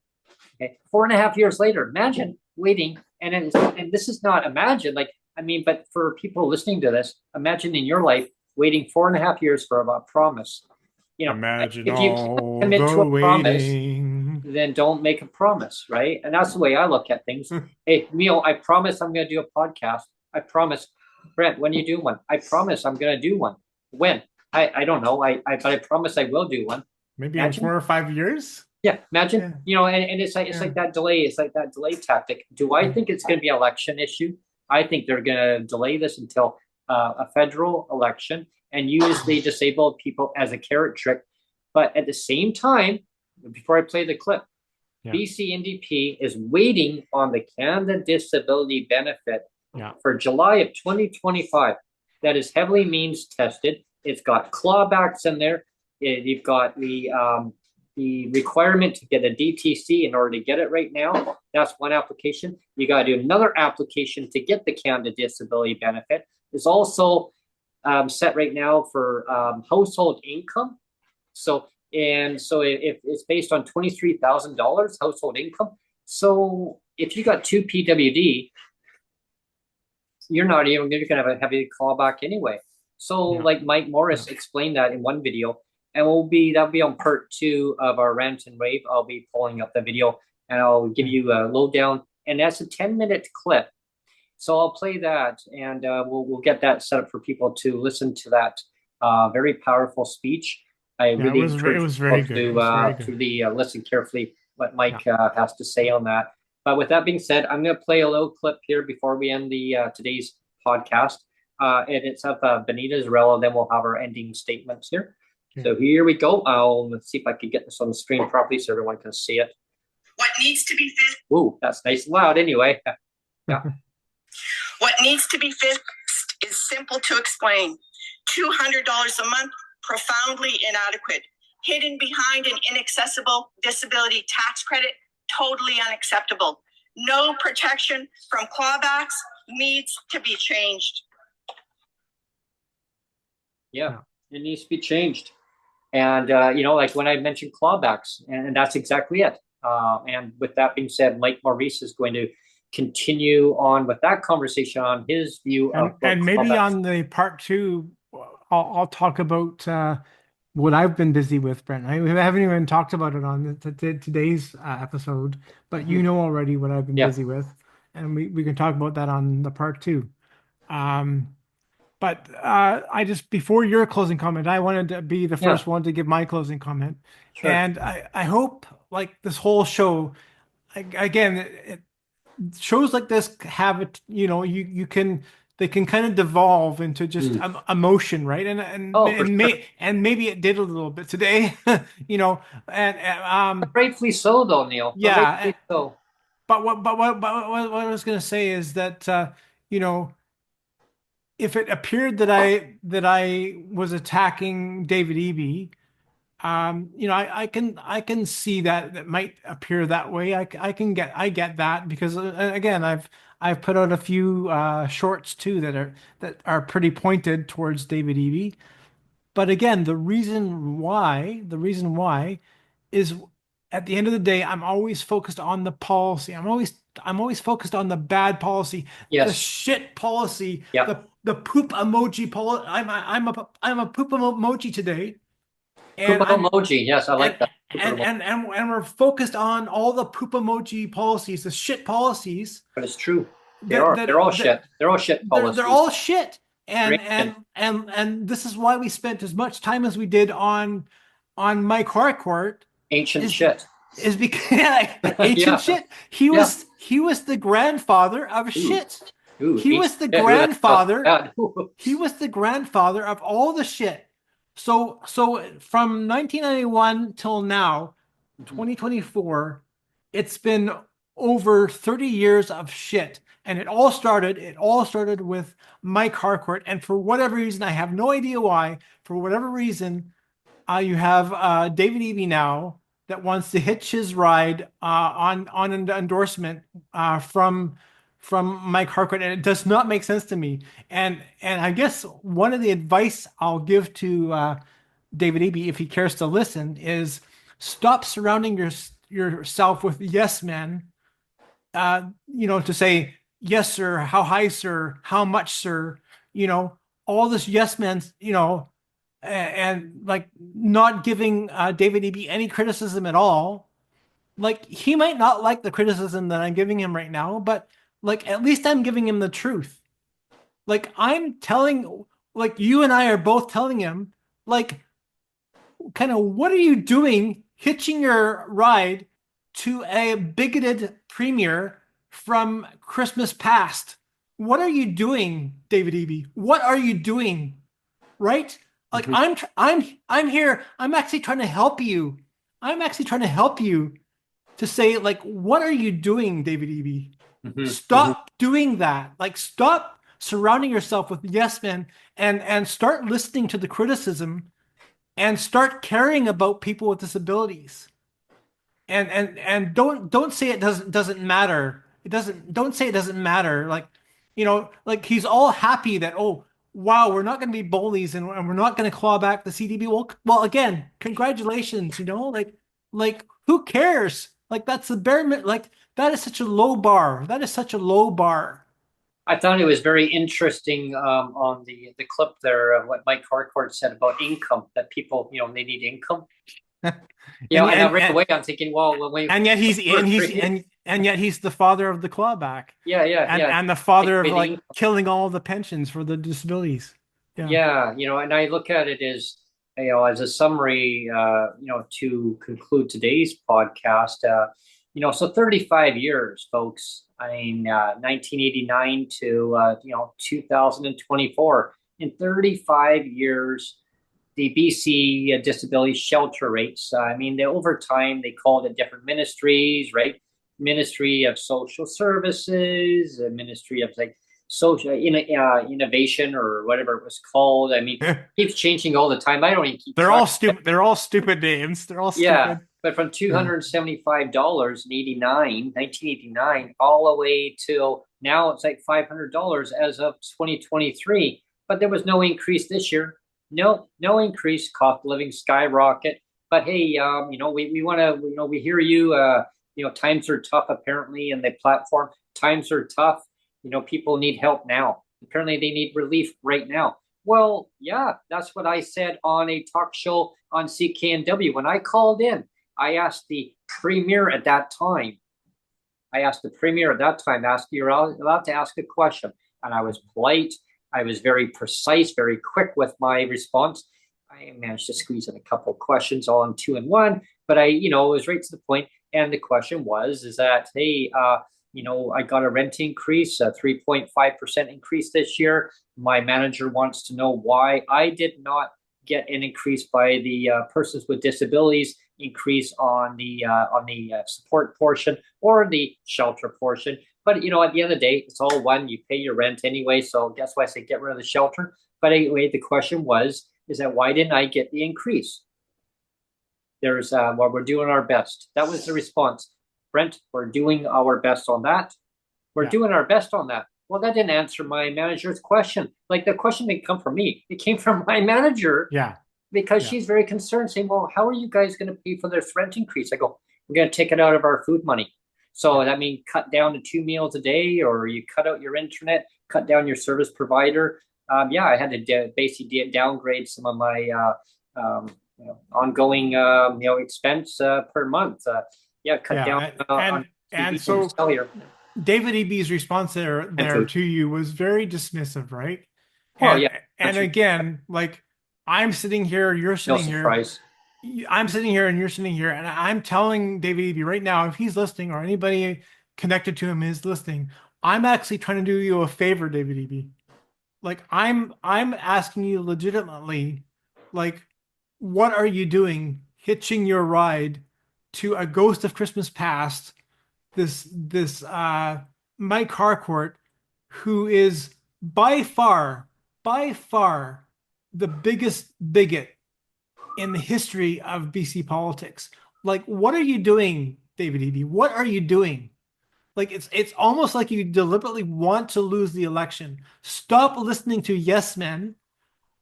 Okay, 4.5 years later, imagine waiting, and this is not imagine, like I mean, but for people listening to this, imagine in your life waiting 4.5 years for a promise. Imagine If you can't all commit to the a promise, waiting. then don't make a promise, right? And that's the way I look at things. Hey, Neil, I promise I'm going to do a podcast. I promise, Brent, when you do one, I promise I'm going to do one. When? I don't know. But I promise I will do one. Maybe in Imagine. 4 or 5 years. Yeah, imagine, Yeah, and it's yeah. like that delay. It's like that delay tactic. Do I think it's going to be an election issue? I think they're going to delay this until a federal election and use the disabled people as a carrot trick. But at the same time, before I play the clip, Yeah. BC NDP is waiting on the Canada Disability Benefit Yeah. for July of 2025. That is heavily means tested. It's got clawbacks in there. You've got the requirement to get a DTC in order to get it right now. That's one application. You got to do another application to get the Canada Disability Benefit. It's also set right now for household income. So if it's based on $23,000 household income. So if you got two PWD, you're not even going to have a heavy callback anyway. So Yeah. like Mike Morris explained that in one video, and that'll be on part 2 of our Rant and Rave. I'll be pulling up the video and I'll give you a lowdown, and that's a 10-minute clip. So I'll play that, and we'll get that set up for people to listen to that very powerful speech. I Yeah, really it encourage was very people good. It was very to good. listen carefully what Mike has to say on that. But with that being said, I'm going to play a little clip here before we end the today's podcast. And it's of Benita Zarella. Then we'll have our ending statements here. Okay. So here we go. Let's see if I can get this on the screen properly so everyone can see it. What needs to be fixed? Ooh, that's nice and loud anyway. Yeah. What needs to be fixed is simple to explain. $200 a month, profoundly inadequate. Hidden behind an inaccessible disability tax credit, totally unacceptable. No protection from clawbacks needs to be changed. Yeah, it needs to be changed. And, like when I mentioned clawbacks, and that's exactly it. And with that being said, Mike Maurice is going to continue on with that conversation on his view And maybe clawbacks. on the part 2, I'll talk about what I've been busy with, Brent. We haven't even talked about it on today's episode, but you know already what I've been busy with, and we can talk about that on the part 2. But I just, before your closing comment, I wanted to be the first one to give my closing comment. Sure. And I hope, like, this whole show, again, shows like this have it, you can they can kind of devolve into just emotion, right? Oh, for sure. And maybe it did a little bit today, you know, But rightfully so, though, Neil. But yeah. rightfully so. What I was going to say is that you know, if it appeared that I was attacking David Eby, you know, I can see that that might appear that way. I get that because again, I've put out a few shorts too that are pretty pointed towards David Eby. But again, the reason why is at the end of the day, I'm always focused on the policy. I'm always focused on the bad policy, the Yes. shit policy, Yeah. the poop emoji policy. I'm a poop emoji today, and Poop emoji. Yes, I like that. Poop emoji. and we're focused on all the poop emoji policies, the shit policies. But it's true. They That are. that, They're all that shit. They're all shit policies. they're all shit. And Great. this is why we spent as much time as we did on Mike Harcourt Ancient is shit. is because ancient Yeah. shit. Yeah. He was the grandfather of shit. Ooh, He was the ancient shit. Ooh, that sounds grandfather. bad. He was the grandfather of all the shit. So from 1991 till now, 2024, it's been over 30 years of shit. And it all started with Mike Harcourt. And for whatever reason, I have no idea why, for whatever reason, you have David Eby now that wants to hitch his ride on an endorsement from Mike Harcourt, and it does not make sense to me. And I guess one of the advice I'll give to David Eby, if he cares to listen, is stop surrounding yourself with yes men. You know, to say yes sir, how high sir, how much sir, you know, all this yes men, you know, and like not giving David Eby any criticism at all. Like he might not like the criticism that I'm giving him right now, but like at least I'm giving him the truth. Like I'm telling, like you and I are both telling him, like, kind of what are you doing hitching your ride to a bigoted premier from Christmas past? What are you doing, David Eby? What are you doing? Right? Like I'm here. I'm actually trying to help you. I'm actually trying to help you to say, like, what are you doing, David Eby? Stop doing that. Like, stop surrounding yourself with yes men and start listening to the criticism and start caring about people with disabilities. And don't say it doesn't matter. Don't say it doesn't matter. Like, you know, like he's all happy that, oh wow, we're not going to be bullies and we're not going to claw back the CDB. Well, again, congratulations. You know, like who cares? Like that's the bare like that is such a low bar. That is such a low bar. I thought it was very interesting on the clip there of what Mike Harcourt said about income, that people, you know, they need income. You know, and right away I'm thinking, well, wait, and yet he's the father of the clawback. Yeah. And the father of like killing all the pensions for the disabilities. Yeah, you know, and I look at it as, you know, as a summary, you know, to conclude today's podcast, you know, so 35 years, folks. I mean, 1989 to, you know, 2024. In 35 years, the BC disability shelter rates, I mean, over time, they called it different ministries, right? Ministry of Social Services, Ministry of like social innovation or whatever it was called. I mean, it keeps changing all the time. I don't even keep They're all stupid. They're all stupid names. They're all stupid. Yeah, but from $275 in 1989, all the way till now, it's like $500 as of 2023. But there was no increase this year. No increase. Cost of living skyrocket. But hey, you know, we want to, you know, we hear you. You know, times are tough apparently in the platform. Times are tough. You know, people need help now. Apparently, they need relief right now. Well, yeah, that's what I said on a talk show on CKNW. When I called in, I asked the premier at that time. You're allowed to ask a question. And I was polite. I was very precise, very quick with my response. I managed to squeeze in a couple of questions all in 2 and 1, but I, you know, it was right to the point. And the question was, is that, hey, I got a rent increase, a 3.5% increase this year. My manager wants to know why I did not get an increase by the persons with disabilities increase on the support portion or the shelter portion. But, at the end of the day, it's all one. You pay your rent anyway. So guess why I say get rid of the shelter. But anyway, the question is that why didn't I get the increase? There's, well, we're doing our best. That was the response. Brent, we're doing our best on that. We're doing our best on that. Well, that didn't answer my manager's question. Like, the question didn't come from me. It came from my manager. Yeah. Because she's very concerned, saying, well, how are you guys going to pay for this rent increase? I go, we're going to take it out of our food money. So that means cut down to 2 meals a day, or you cut out your internet, cut down your service provider. I had to basically downgrade some of my ongoing expense per month. Cut down. And so cellular. David EB's response there to you was very dismissive, right? Well, And again, like, I'm sitting here, you're sitting here. I'm sitting here and you're sitting here, and I'm telling David Eby right now, if he's listening or anybody connected to him is listening, I'm actually trying to do you a favor, David Eby. Like, I'm asking you legitimately, like, what are you doing hitching your ride to a Ghost of Christmas Past, this Mike Harcourt, who is by far the biggest bigot in the history of BC politics. Like, what are you doing, David Eby? What are you doing? Like, it's almost like you deliberately want to lose the election. Stop listening to yes men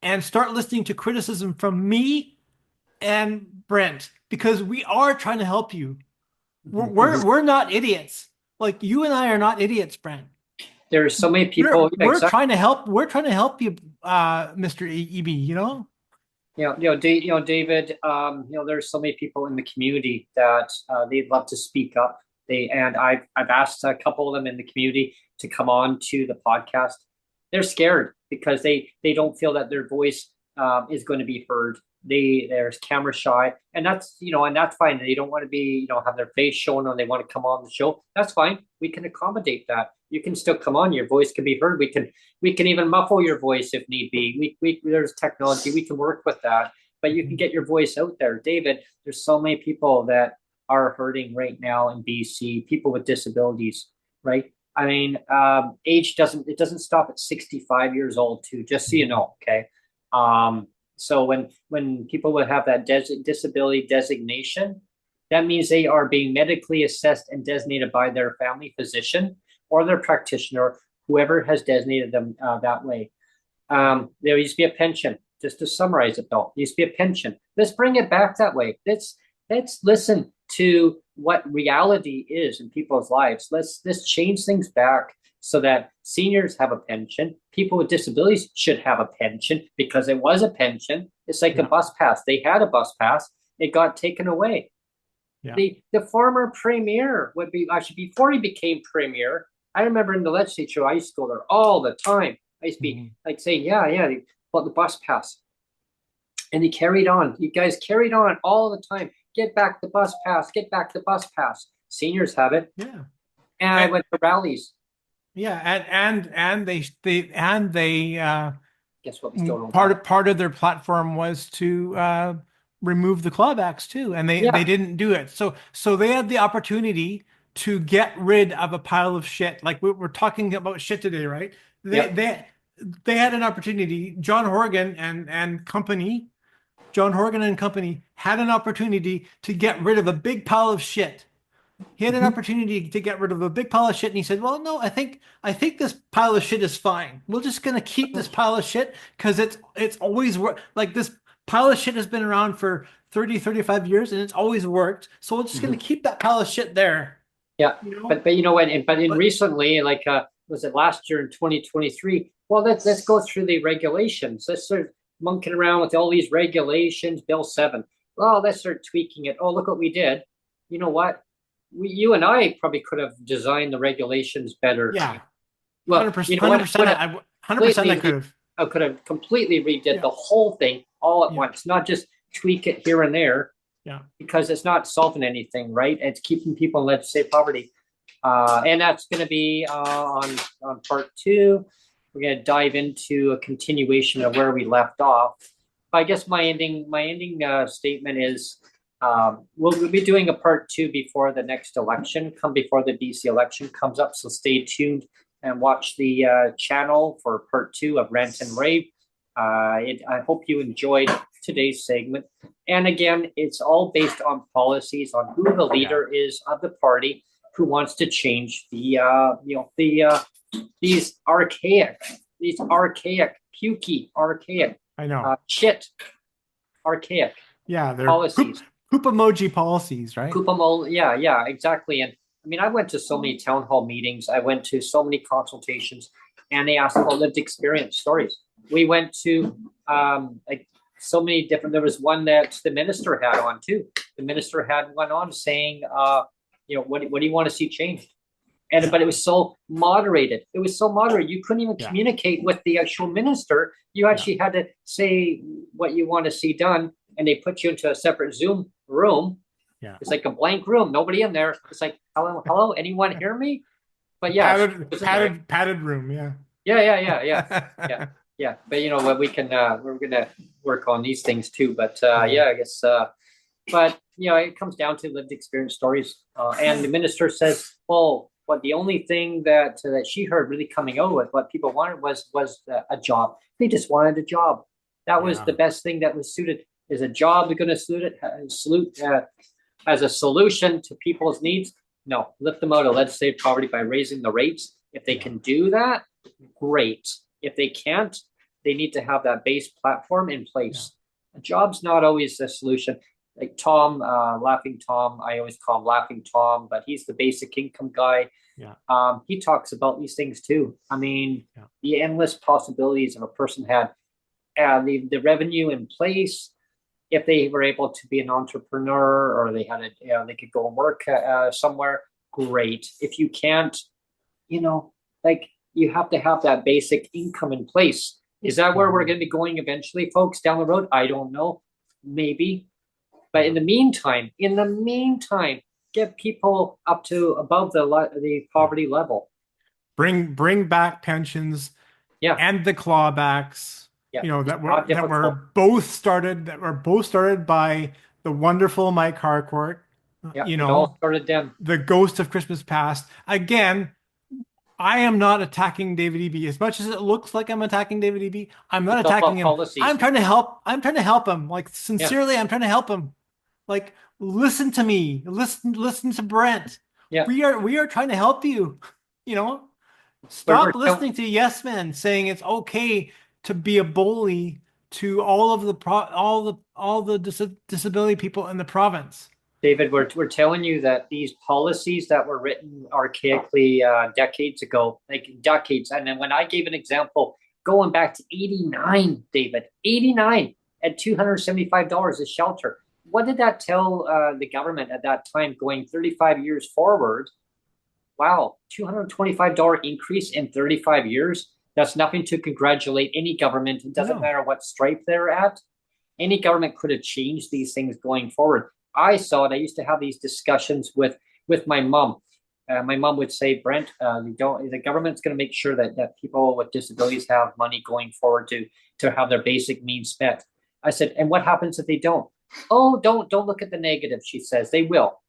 and start listening to criticism from me and Brent, because we are trying to help you. We're not idiots. Like, you and I are not idiots, Brent. There's so many people. We're trying to help. We're trying to help you, Mr. EB. David. There's so many people in the community that they'd love to speak up. I've asked a couple of them in the community to come on to the podcast. They're scared because they don't feel that their voice is going to be heard. They're camera shy, and that's fine. They don't want to be have their face shown, or they want to come on the show. That's fine. We can accommodate that. You can still come on. Your voice can be heard. We can even muffle your voice if need be. There's technology. We can work with that, but you can get your voice out there. David, there's so many people that are hurting right now in BC. People with disabilities, right? I mean, age doesn't stop at 65 years old too. Just so you know, okay. So when people would have that disability designation, that means they are being medically assessed and designated by their family physician or their practitioner, whoever has designated them that way. There used to be a pension. Just to summarize it, though, there used to be a pension. Let's bring it back that way. Let's listen to what reality is in people's lives. Let's change things back so that seniors have a pension. People with disabilities should have a pension because it was a pension. It's like a bus pass. They had a bus pass. It got taken away. Yeah. The former premier would be, actually, before he became premier, I remember in the legislature, I used to go there all the time. I used to be like saying, about the bus pass. And he carried on. You guys carried on all the time. Get back the bus pass. Get back the bus pass. Seniors have it. Yeah. And I went to rallies. Yeah, and they guess what? We still don't part of their platform was to remove the clawbacks too, and they didn't do it. So they had the opportunity to get rid of a pile of shit. Like we're talking about shit today, right? They had an opportunity. John Horgan and company had an opportunity to get rid of a big pile of shit. He had an opportunity to get rid of a big pile of shit, and he said, well, no, I think this pile of shit is fine. We're just going to keep this pile of shit because it's always worked. Like, this pile of shit has been around for 30, 35 years, and it's always worked. So we're just going to keep that pile of shit there. Yeah, but recently, like, was it last year in 2023? Well, let's go through the regulations. Let's start monkeying around with all these regulations. Bill 7. Well, let's start tweaking it. Oh, look what we did. You know what? You and I probably could have designed the regulations better. Yeah. Well, 100%. 100% I could have. I could have completely redid the whole thing all at once, not just tweak it here and there. Yeah. Because it's not solving anything, right? It's keeping people in, let's say, poverty. And that's going to be on part 2. We're going to dive into a continuation of where we left off. But I guess my ending statement is we'll be doing a part 2 before the next election, before the BC election comes up. So stay tuned and watch the channel for part 2 of Rant and Rave. I hope you enjoyed today's segment. And again, it's all based on policies on who the leader is of the party who wants to change these archaic, pukey, archaic. I know. Shit. Archaic. Yeah, they're policies. Poop emoji policies, right? Yeah, exactly. And I mean, I went to so many town hall meetings. I went to so many consultations, and they asked about lived experience stories. We went to like so many different. There was one that the minister had on too. The minister had one on saying, what do you want to see changed? And but it was so moderated. It was so moderated. You couldn't even communicate with the actual minister. You actually had to say what you want to see done, and they put you into a separate Zoom room. Yeah, it's like a blank room, nobody in there. It's like, hello, anyone hear me? But yeah, padded room. Yeah. But you know what, we can we're gonna work on these things too. But I guess but you know, it comes down to lived experience stories. And the minister says, well, but the only thing that she heard really coming out with what people wanted was a job. They just wanted a job. That was the best thing that was suited. Is a job going to salute as a solution to people's needs? No, lift them out of legislative poverty by raising the rates. If they can do that, great. If they can't, they need to have that base platform in place. A job's not always the solution. Like Tom, Laughing Tom, I always call him Laughing Tom, but he's the basic income guy. He talks about these things too. I mean, the endless possibilities of a person had the revenue in place. If they were able to be an entrepreneur, or they had they could go and work somewhere, great. If you can't, like, you have to have that basic income in place. Is that where we're going to be going eventually, folks, down the road? I don't know. Maybe. But in the meantime, get people up to above the poverty level. Bring back pensions. And the clawbacks. That were both started by the wonderful Mike Harcourt. It all started then. The ghost of Christmas past. Again, I am not attacking David Eby. As much as it looks like I'm attacking David Eby, I'm not attacking him. Policies. I'm trying to help him. Like, sincerely, I'm trying to help him. Like, listen to me. Listen to Brent. We are trying to help you. Stop listening to yes men saying it's okay to be a bully to all the disability people in the province. David, we're telling you that these policies that were written archaically decades ago, and then when I gave an example going back to 89, David, 89 at $275 a shelter. What did that tell the government at that time going 35 years forward? Wow, $225 increase in 35 years. That's nothing to congratulate any government. It doesn't matter what stripe they're at. Any government could have changed these things going forward. I saw it. I used to have these discussions with my mom. My mom would say, Brent, the government's going to make sure that people with disabilities have money going forward to have their basic needs met. I said, and what happens if they don't? Oh, don't look at the negative, she says. They will.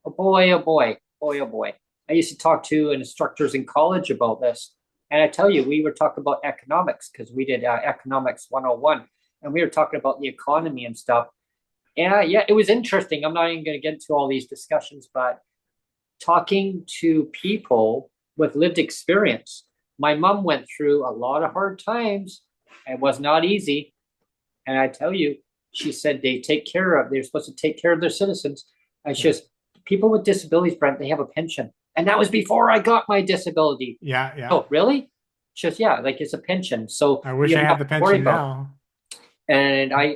Oh boy, oh boy, oh boy. I used to talk to instructors in college about this. And I tell you, we were talking about economics because we did economics 101. And we were talking about the economy and stuff. And it was interesting. I'm not even going to get into all these discussions, but talking to people with lived experience. My mom went through a lot of hard times. It was not easy. And I tell you, she said they're supposed to take care of their citizens. And she says, people with disabilities, Brent, they have a pension. And that was before I got my disability. Yeah. Oh, really? She says, yeah, like it's a pension. So I wish I had the pension now. And I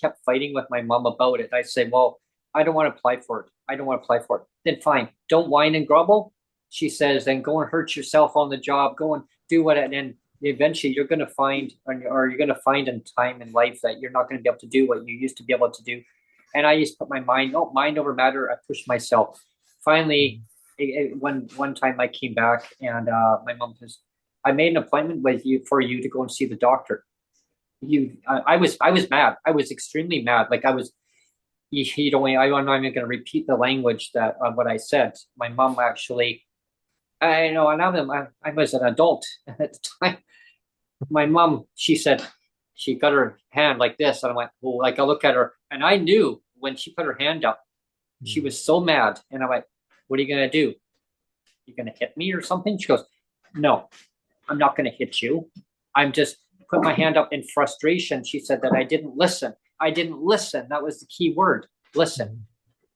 kept fighting with my mom about it. I said, well, I don't want to apply for it. Then fine, don't whine and grumble. She says, then go and hurt yourself on the job. Go and do what, and then eventually you're going to find, or you're going to find in time in life that you're not going to be able to do what you used to be able to do. And I used to put my mind over matter. I pushed myself. Finally, one time I came back and my mom says, I made an appointment with you for you to go and see the doctor. I was mad. I was extremely mad. Like I'm not even going to repeat the language that what I said. My mom actually, I know, and I was an adult at the time. My mom, she said, she got her hand like this, and I went, oh, like I look at her, and I knew when she put her hand up, she was so mad, and I'm like, what are you gonna do? You gonna hit me or something? She goes, no, I'm not gonna hit you. I'm just put my hand up in frustration. She said that I didn't listen. I didn't listen. That was the key word. Listen.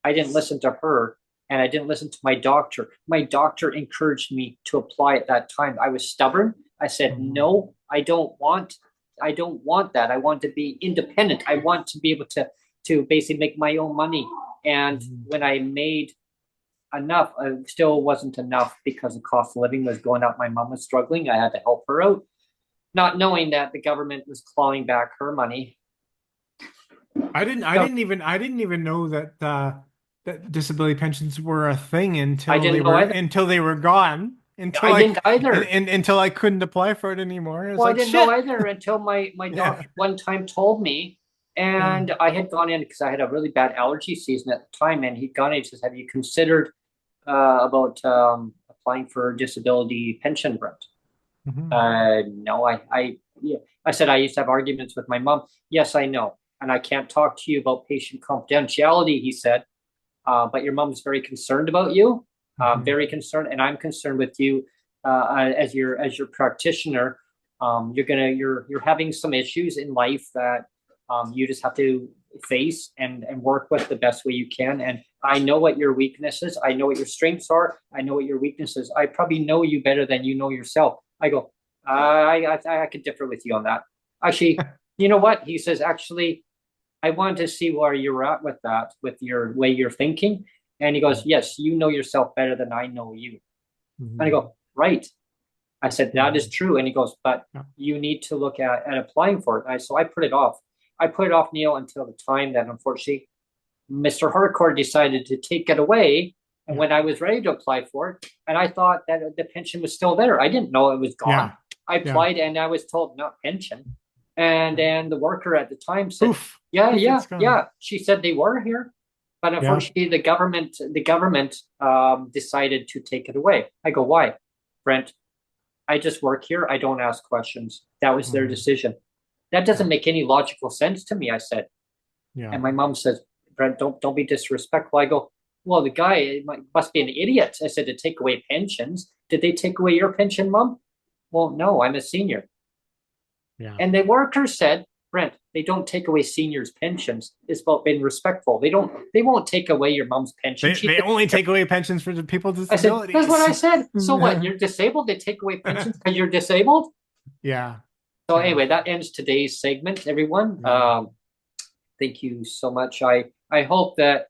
I didn't listen to her, and I didn't listen to my doctor. My doctor encouraged me to apply at that time. I was stubborn. I said, no, I don't want that. I want to be independent. I want to be able to basically make my own money. And when I made enough, it still wasn't enough because the cost of living was going up. My mom was struggling. I had to help her out, not knowing that the government was clawing back her money. I didn't even know that that disability pensions were a thing until they were gone. I didn't either. Until I couldn't apply for it anymore. I didn't know either until my doctor one time told me, and I had gone in because I had a really bad allergy season at the time, and he'd gone in and says, have you considered about applying for disability pension, Brent? No, I said I used to have arguments with my mom. Yes, I know. And I can't talk to you about patient confidentiality, he said, but your mom's very concerned about you. Very concerned, and I'm concerned with you as your practitioner. You're having some issues in life that you just have to face and work with the best way you can. And I know what your weaknesses. I know what your strengths are. I know what your weaknesses. I probably know you better than you know yourself. I go, I could differ with you on that. Actually, you know what? He says, actually, I wanted to see where you're at with that, with your way you're thinking. And he goes, yes, you know yourself better than I know you. And I go, right. I said, that is true. And he goes, but you need to look at applying for it. So I put it off. I put it off, Neil, until the time that unfortunately Mr. Harcourt decided to take it away. And when I was ready to apply for it, and I thought that the pension was still there. I didn't know it was gone. I applied and I was told not pension. And then the worker at the time said, Oof. yeah. She said they were here. But unfortunately, the government decided to take it away. I go, why? Brent, I just work here. I don't ask questions. That was their decision. That doesn't make any logical sense to me, I said. And my mom says, Brent, don't be disrespectful. I go, well, the guy must be an idiot. I said, to take away pensions. Did they take away your pension, Mom? Well, no, I'm a senior. And the worker said, Brent, they don't take away seniors' pensions. It's about being respectful. They won't take away your mom's pension. They only take away pensions for the people with disabilities. I said, that's what I said. So what? You're disabled? They take away pensions because you're disabled? Yeah. So anyway, that ends today's segment, everyone. Thank you so much. I hope that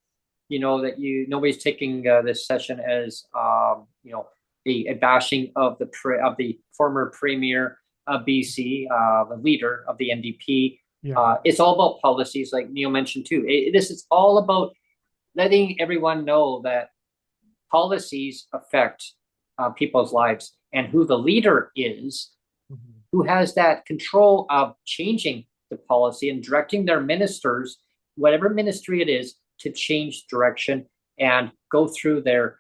nobody's taking this session as a bashing of the former premier of BC, the leader of the NDP. It's all about policies, like Neil mentioned too. This is all about letting everyone know that policies affect people's lives, and who the leader is, who has that control of changing the policy and directing their ministers, whatever ministry it is, to change direction and go through their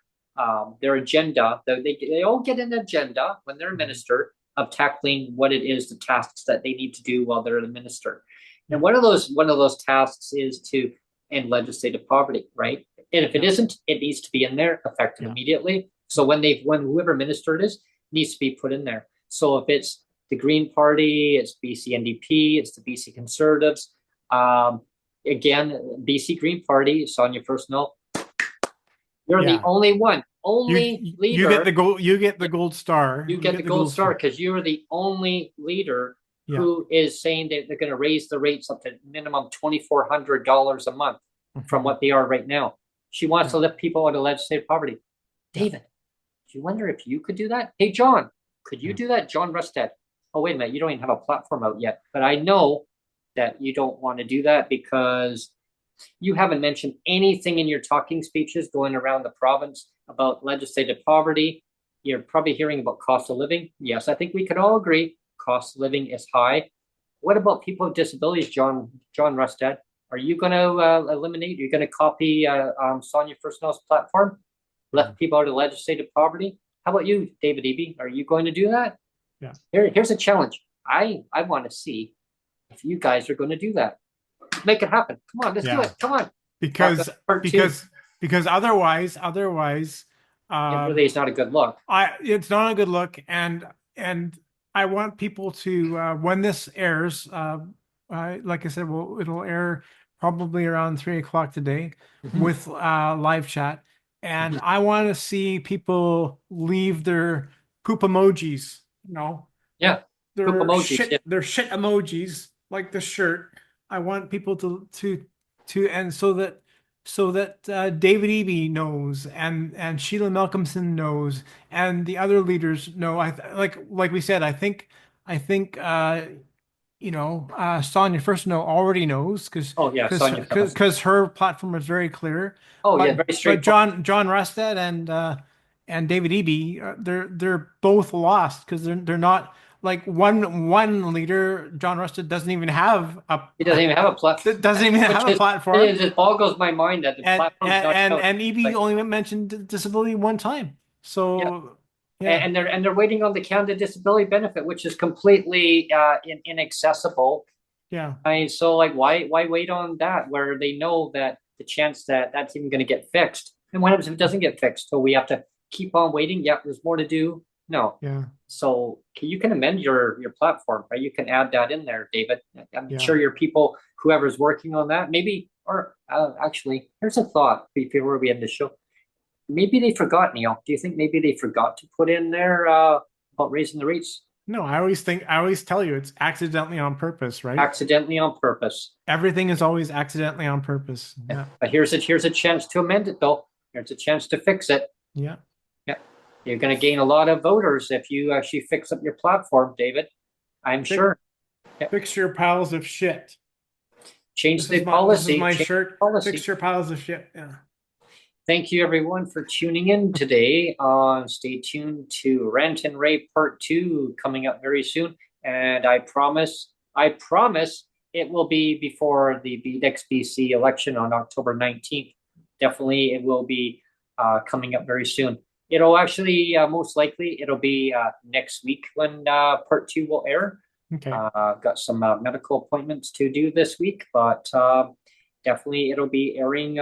agenda. They all get an agenda when they're a minister of tackling what it is, the tasks that they need to do while they're the minister. And one of those tasks is to end legislative poverty, right? And if it isn't, it needs to be in there, effective immediately. So when whoever minister it is, needs to be put in there. So if it's the Green Party, it's BC NDP, it's the BC Conservatives. Again, BC Green Party, it's on your first note. You're the only one. Leader. You get the gold. You get the gold star. You get the gold star because you're the only leader who is saying that they're going to raise the rates up to minimum $2,400 a month from what they are right now. She wants to lift people out of legislative poverty. David, do you wonder if you could do that? Hey, John, could you do that? John Rustad. Oh, wait a minute. You don't even have a platform out yet. But I know that you don't want to do that because you haven't mentioned anything in your talking speeches going around the province about legislative poverty. You're probably hearing about cost of living. Yes, I think we can all agree cost of living is high. What about people with disabilities, John Rustad? Are you going to eliminate? You're going to copy Sonia Firstnell's platform, left people out of legislative poverty? How about you, David Eby? Are you going to do that? Yeah. Here's a challenge. I want to see if you guys are going to do that. Make it happen. Come on, let's do it. Come on. Because otherwise, it really is not a good look. It's not a good look, and I want people to when this airs, like I said, it'll air probably around 3 o'clock today with live chat, and I want to see people leave their poop emojis. Yeah, their poop emojis. Shit, their shit emojis, like the shirt. I want people to and so that David Eby knows and Sheila Malcolmson knows and the other leaders know. Like we said, I think Sonia Firstnell already knows because her platform is very clear. Very straightforward. But John Rustad and David Eby, they're both lost because they're not. Like one leader, John Rustad, doesn't even have a. He doesn't even have a platform. Doesn't even have a platform. It just boggles my mind that the platform. And Eby only mentioned disability one time. So yeah. And they're waiting on the Canada Disability Benefit, which is completely inaccessible. Yeah. So like, why wait on that where they know that the chance that that's even going to get fixed? And what happens if it doesn't get fixed? So we have to keep on waiting. Yeah, there's more to do. No. Yeah. So you can amend your platform, right? You can add that in there, David. I'm sure your people, whoever's working on that, maybe, or actually, here's a thought before we end the show. Maybe they forgot, Neil. Do you think maybe they forgot to put in there about raising the rates? No, I always tell you it's accidentally on purpose, right? Accidentally on purpose. Everything is always accidentally on purpose. Yeah. But here's a chance to amend it, though. Here's a chance to fix it. Yeah. You're going to gain a lot of voters if you actually fix up your platform, David. I'm sure. Fix your piles of shit. Change the policy. This is my shirt. Policy. Fix your piles of shit. Yeah. Thank you, everyone, for tuning in today. Stay tuned to Rant Rave Part 2 coming up very soon. And I promise it will be before the next BC election on October 19th. Definitely, it will be coming up very soon. It'll actually, most likely, it'll be next week when Part 2 will air. Okay. I've got some medical appointments to do this week, but definitely it'll be airing.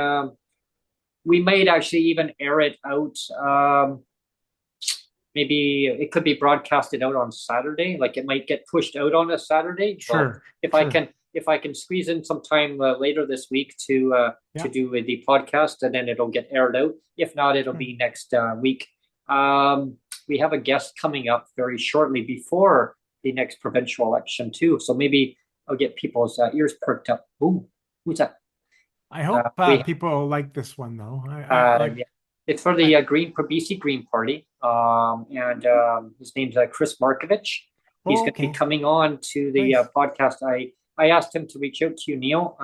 We might actually even air it out. Maybe it could be broadcasted out on Saturday. Like it might get pushed out on a Saturday. Sure. If I can squeeze in some time later this week to do the podcast, and then it'll get aired out. If not, it'll be next week. We have a guest coming up very shortly before the next provincial election too. So maybe I'll get people's ears perked up. Ooh, who's that? I hope people like this one though. It's for the BC Green Party, and his name's Chris Markovich. He's going to be coming on to the podcast. I asked him to reach out to you, Neil.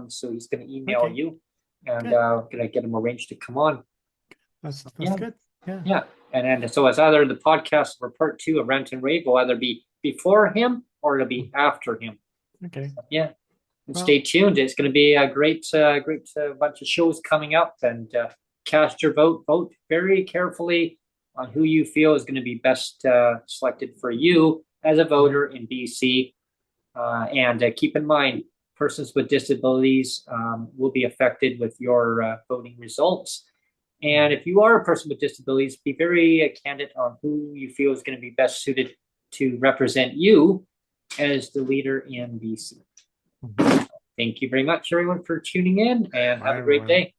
So he's going to email you, and going to get him arranged to come on. That's good. Yeah. And so it's either the podcast for Part 2 of Rant Rave will either be before him or it'll be after him. Okay. Yeah. And stay tuned. It's going to be a great bunch of shows coming up, and cast your vote. Vote very carefully on who you feel is going to be best selected for you as a voter in BC. And keep in mind, persons with disabilities will be affected with your voting results. And if you are a person with disabilities, be very candid on who you feel is going to be best suited to represent you as the leader in BC. Thank you very much, everyone, for tuning in, and have a great day.